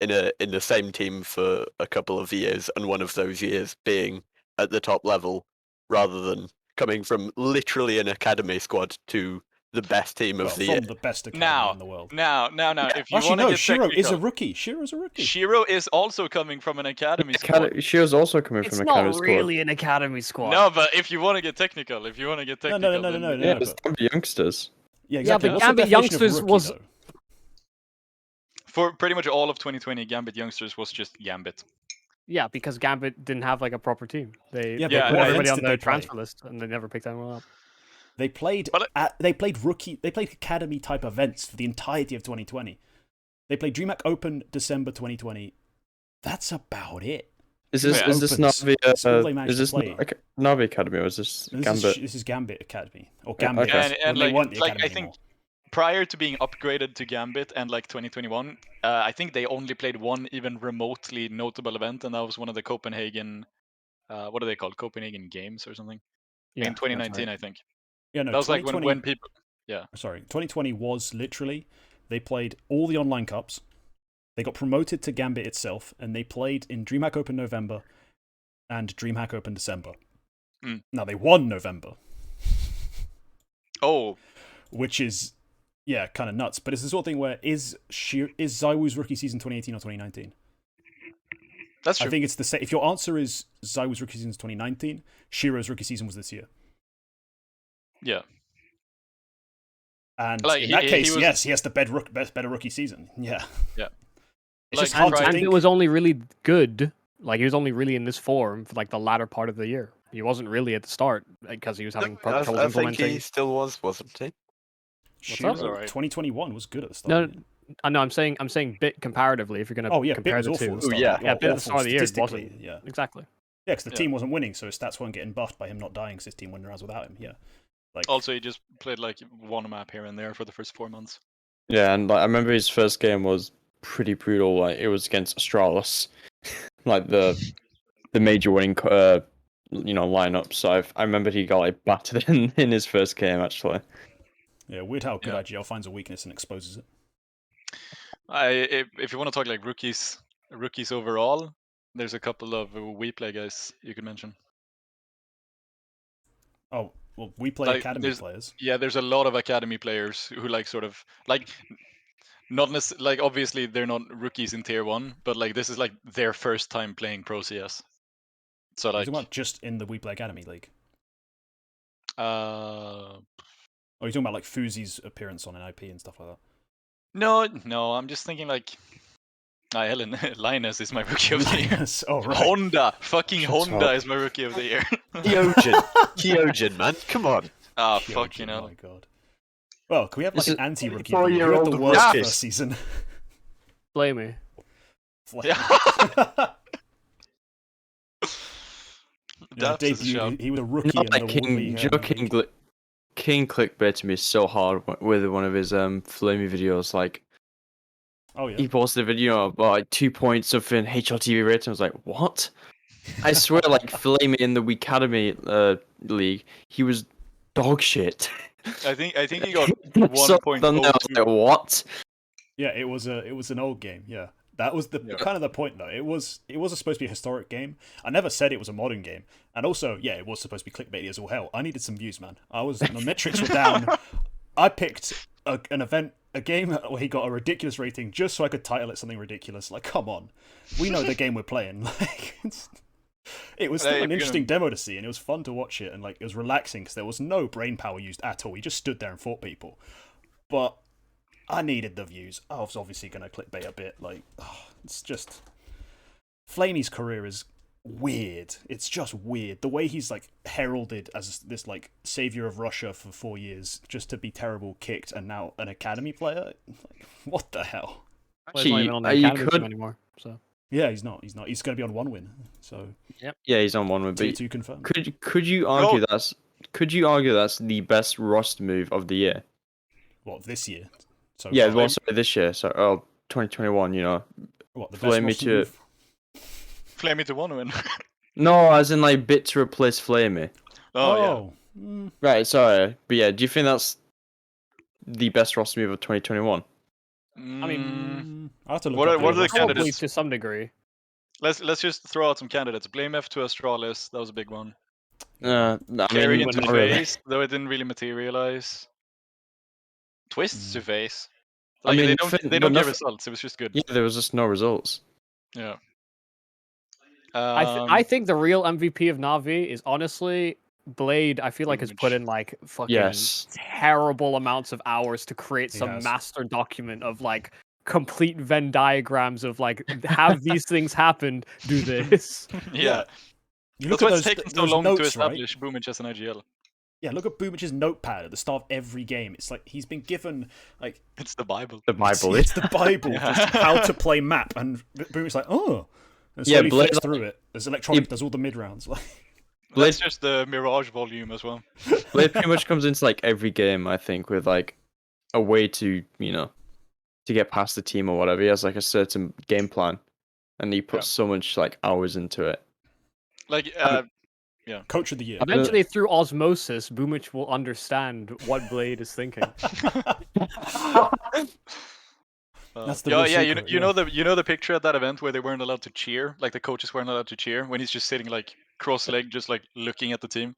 in the same team for a couple of years and one of those years being at the top level rather than coming from literally an academy squad to the best team of the year. From the best academy in the world. Now. If you Actually, no, Shiro technical, is a rookie. Shiro's a rookie. Shiro is also coming from an academy squad. Shiro's also coming from an academy squad. It's not really an academy squad. No, but if you want to get technical, No. Yeah, it's Gambit Youngsters. Yeah, exactly. Yeah, but Gambit Youngsters was... For pretty much all of 2020, Gambit Youngsters was just Gambit. Yeah, because Gambit didn't have like a proper team. They put everybody on their transfer list, and they never picked anyone up. They played academy type events for the entirety of 2020. They played DreamHack Open December 2020. That's about it. Is this Navi? Navi Academy or is this Gambit? This is Gambit Academy or Gambit. And they weren't the academy I think anymore. Prior to being upgraded to Gambit and like 2021, I think they only played one even remotely notable event, and that was one of the Copenhagen, what are they called? Copenhagen Games or something. In 2019, right. I think. Yeah, no. That was like when people. Yeah. Sorry, 2020 was literally they played all the online cups. They got promoted to Gambit itself, and they played in DreamHack Open November and DreamHack Open December. Mm. Now they won November. Oh. Which is. Yeah, kind of nuts. But it's the sort of thing where is ZywOo's rookie season 2018 or 2019? That's true. I think it's the same. If your answer is ZywOo's rookie season is 2019, Shiro's rookie season was this year. Yeah. And in that case, yes, he has the better rookie season. Yeah. Yeah. It's just hard to think. It was only really good. Like, he was only really in this form for like the latter part of the year. He wasn't really at the start because he was having trouble implementing. I think he still wasn't he? Shiro, 2021 was good at the start. No, I'm saying bit comparatively. If you're going to compare the two, bit at the start of the year it wasn't. Yeah, exactly. Yeah, because the team wasn't winning, so his stats weren't getting buffed by him not dying. Because his team went around without him. Yeah. Like also, he just played like one map here and there for the first 4 months. Yeah, and like I remember his first game was pretty brutal. Like it was against Astralis, like the major winning lineup. So I remember he got like battered in his first game actually. Yeah, weird how good IGL finds a weakness and exposes it. If you want to talk like rookies overall, there's a couple of WePlay guys you could mention. Oh, well, we play Like, academy there's- players. Yeah, there's a lot of academy players who like sort of like not like obviously they're not rookies in tier 1, but like this is like their first time playing Pro CS. So Are you like talking about just in the We Play Academy League? uh Or are you talking about like Fuzi's appearance on NIP and stuff like that? no, I'm just thinking like Helen Linus is my rookie of the year. Linus, oh right. Honda, fucking Shut Honda up. is my rookie of the year. Kyojin, man, come on. Ah, Kyojin, fucking hell. my god. Well, can we have like This an is anti-rookie? Who had the 4-year-old worst rookies. first season? Blame me. Yeah. Yeah, That's a shout. debuted. He was a rookie You know, in like the King, Woodley. do you know King clickbaited me so hard with one of his flamey videos. Like Oh yeah. he posted a video about like 2 points something HLTV rating. I was like, what? I swear, like Flamey in the Academy league, he was dog shit. I think he got So then I was 1.02. like, what? Yeah, it was an old game. Yeah, that was the Yeah. kind of the point though. It was supposed to be a historic game. I never said it was a modern game, and also yeah, it was supposed to be clickbaity as all hell. I needed some views, man. My metrics were down. I picked a game where he got a ridiculous rating just so I could title it something ridiculous. Like, come on, we know the game we're playing. Like, it was still Hey, an if you're interesting demo to see, and it was fun to watch it, and like it was relaxing because there was no brain power used at all. He just stood there and fought people, but I needed the views. I was obviously going to clickbait a bit. Like, it's just Flamey's career is weird. It's just weird. The way he's like heralded as this like savior of Russia for 4 years, just to be terrible kicked, and now an academy player. Like, what the hell? Well, he's not even on the you academy team could, anymore. So Yeah, he's not. He's not. He's going to be on one win. So yeah, he's on one with. tier But 2 confirmed. could you argue that's the best roster move of the year? What, this year? So Yeah, far? well, sorry, this year. So 2021. You know, What, the Flame me best roster to- move? Flame to 1 win. no, as in like bit to replace Flamey. Oh, Right, sorry, but yeah, do you think that's the best roster move of 2021? yeah. I mean, I have to look What up are the roster probably candidates? to some degree. Let's just throw out some candidates. Blame F to Astralis, that was a big one. I Carry mean, into not really. Face, though it didn't really materialize. Twists to Face. I Like mean, they nothing- don't but get nothing- results. It was just good. Yeah, there was just no results. Yeah. I think the real MVP of Navi is honestly Blade. I feel like has put Boomage. in like fucking Yes. terrible amounts of hours to create He some has. master document of like complete Venn diagrams of like have these things happened, do this. yeah. You That's look why at it's taken so those long notes, to right? establish Boomage as an IGL. Yeah, look at Boomage's notepad at the start of every game. It's like he's been given like It's the Bible. The Bible. It's the Bible, Yeah. just how to play map, and Boomage's like, oh, and Yeah, slowly Blade- flips through it. There's electronic, does all the mid rounds. Like, That's just the Mirage volume as well. Blade pretty much comes into like every game, I think, with like a way to, you know, to get past the team or whatever. He has like a certain game plan, and he puts so much like hours into it. Like, coach of the year. Eventually, through osmosis, Boomich will understand what Blade is thinking. That's the yeah, real yeah. secret, You know the picture at that event where they weren't allowed to cheer, like the coaches weren't allowed to cheer when he's just sitting like cross-legged, just like looking at the team.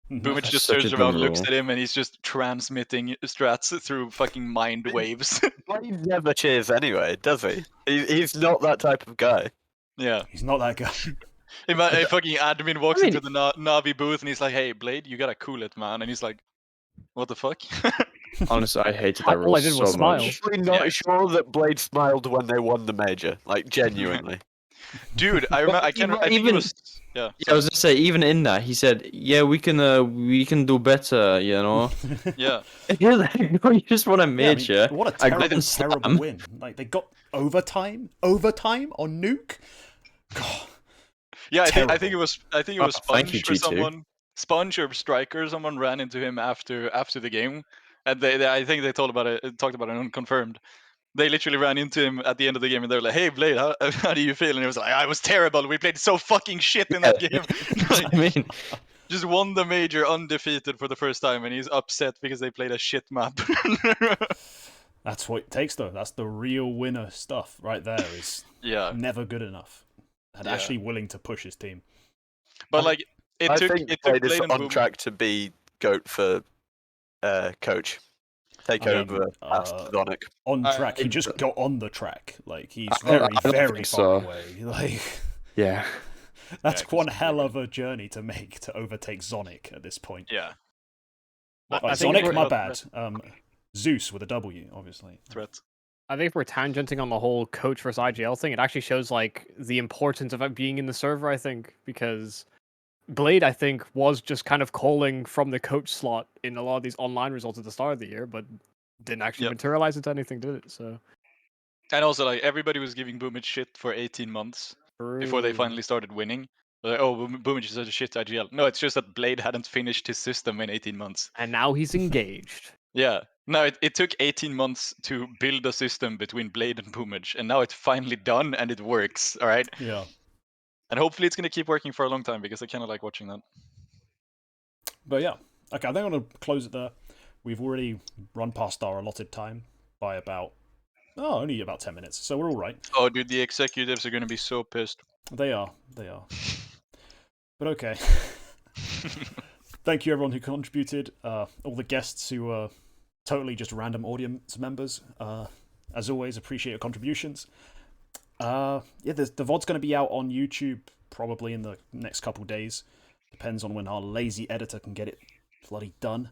Mhm. Boomich That's just such a turns dumb around, looks rule. at him, and he's just transmitting strats through fucking mind waves. Blade never cheers anyway, does he? He's not that type of guy. yeah. He's not that guy. A fucking admin walks I mean- into the Navi booth and he's like, "Hey, Blade, you gotta cool it, man." And he's like, "What the fuck?" Honestly, I hated All that rule I did so was smile. much. I'm not Yeah. sure that Blade smiled when they won the major. Like, genuinely. Dude, I remember. I can't. I think it even- was. Yeah. Yeah, I was gonna say, even in that, he said, "Yeah, we can do better," you know. Yeah. You're like, no, you just want a Yeah, I mean, major. what a I terrible, couldn't terrible slam. win. Like, they got overtime on Nuke. God. Yeah, I think Terrible. it was. I think it Oh, was thank you, Sponge or G2. someone. Sponge or Striker. Someone ran into him after the game, and they I think they talked about it unconfirmed. They literally ran into him at the end of the game, and they were like, "Hey, Blade, how do you feel?" And he was like, "I was terrible. We played so fucking shit in that game." Like, I mean, just won the major undefeated for the first time, and he's upset because they played a shit map. That's what it takes, though. That's the real winner stuff right there. Is yeah, never good enough, and Yeah. actually willing to push his team. but like It I took think it took Blade is Blade and on Boom. track to be GOAT for coach. Take I mean, over past Zonic. On I- track. He just got on the track. Like, he's I don't very think far so. away. Like, Yeah. that's Yeah, 'cause one he's hell really of a journey to make to overtake Sonic at this point. Yeah. I Right, think Sonic, we're- my bad. Zeus with a W, obviously. Threat. I think if we're tangenting on the whole coach versus IGL thing, it actually shows like the importance of it being in the server. I think because Blade, I think, was just kind of calling from the coach slot in a lot of these online results at the start of the year, but didn't actually Yep. materialize into anything, did it? So And also, like, everybody was giving Boomage shit for 18 months before they True. finally started winning. Like, oh, Boomage is such a shit IGL. No, it's just that Blade hadn't finished his system in 18 months. And now he's engaged. Yeah. No, it took 18 months to build a system between Blade and Boomage, and now it's finally done and it works. All right. Yeah. And hopefully it's gonna keep working for a long time because I kind of like watching that. But yeah. Okay, I think I'm going to close it there. We've already run past our allotted time by only about 10 minutes, so we're all right. Oh, dude, the executives are gonna be so pissed. They are. But okay. Thank you everyone who contributed, all the guests who were totally just random audience members. As always, appreciate your contributions. Yeah, the VOD's going to be out on YouTube probably in the next couple days. Depends on when our lazy editor can get it bloody done.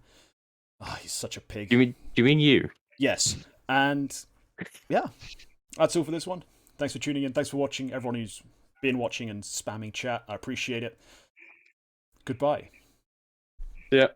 He's such a pig. Do you mean you? Yes. And yeah, that's all for this one. Thanks for tuning in. Thanks for watching. Everyone who's been watching and spamming chat, I appreciate it. Goodbye. Yeah.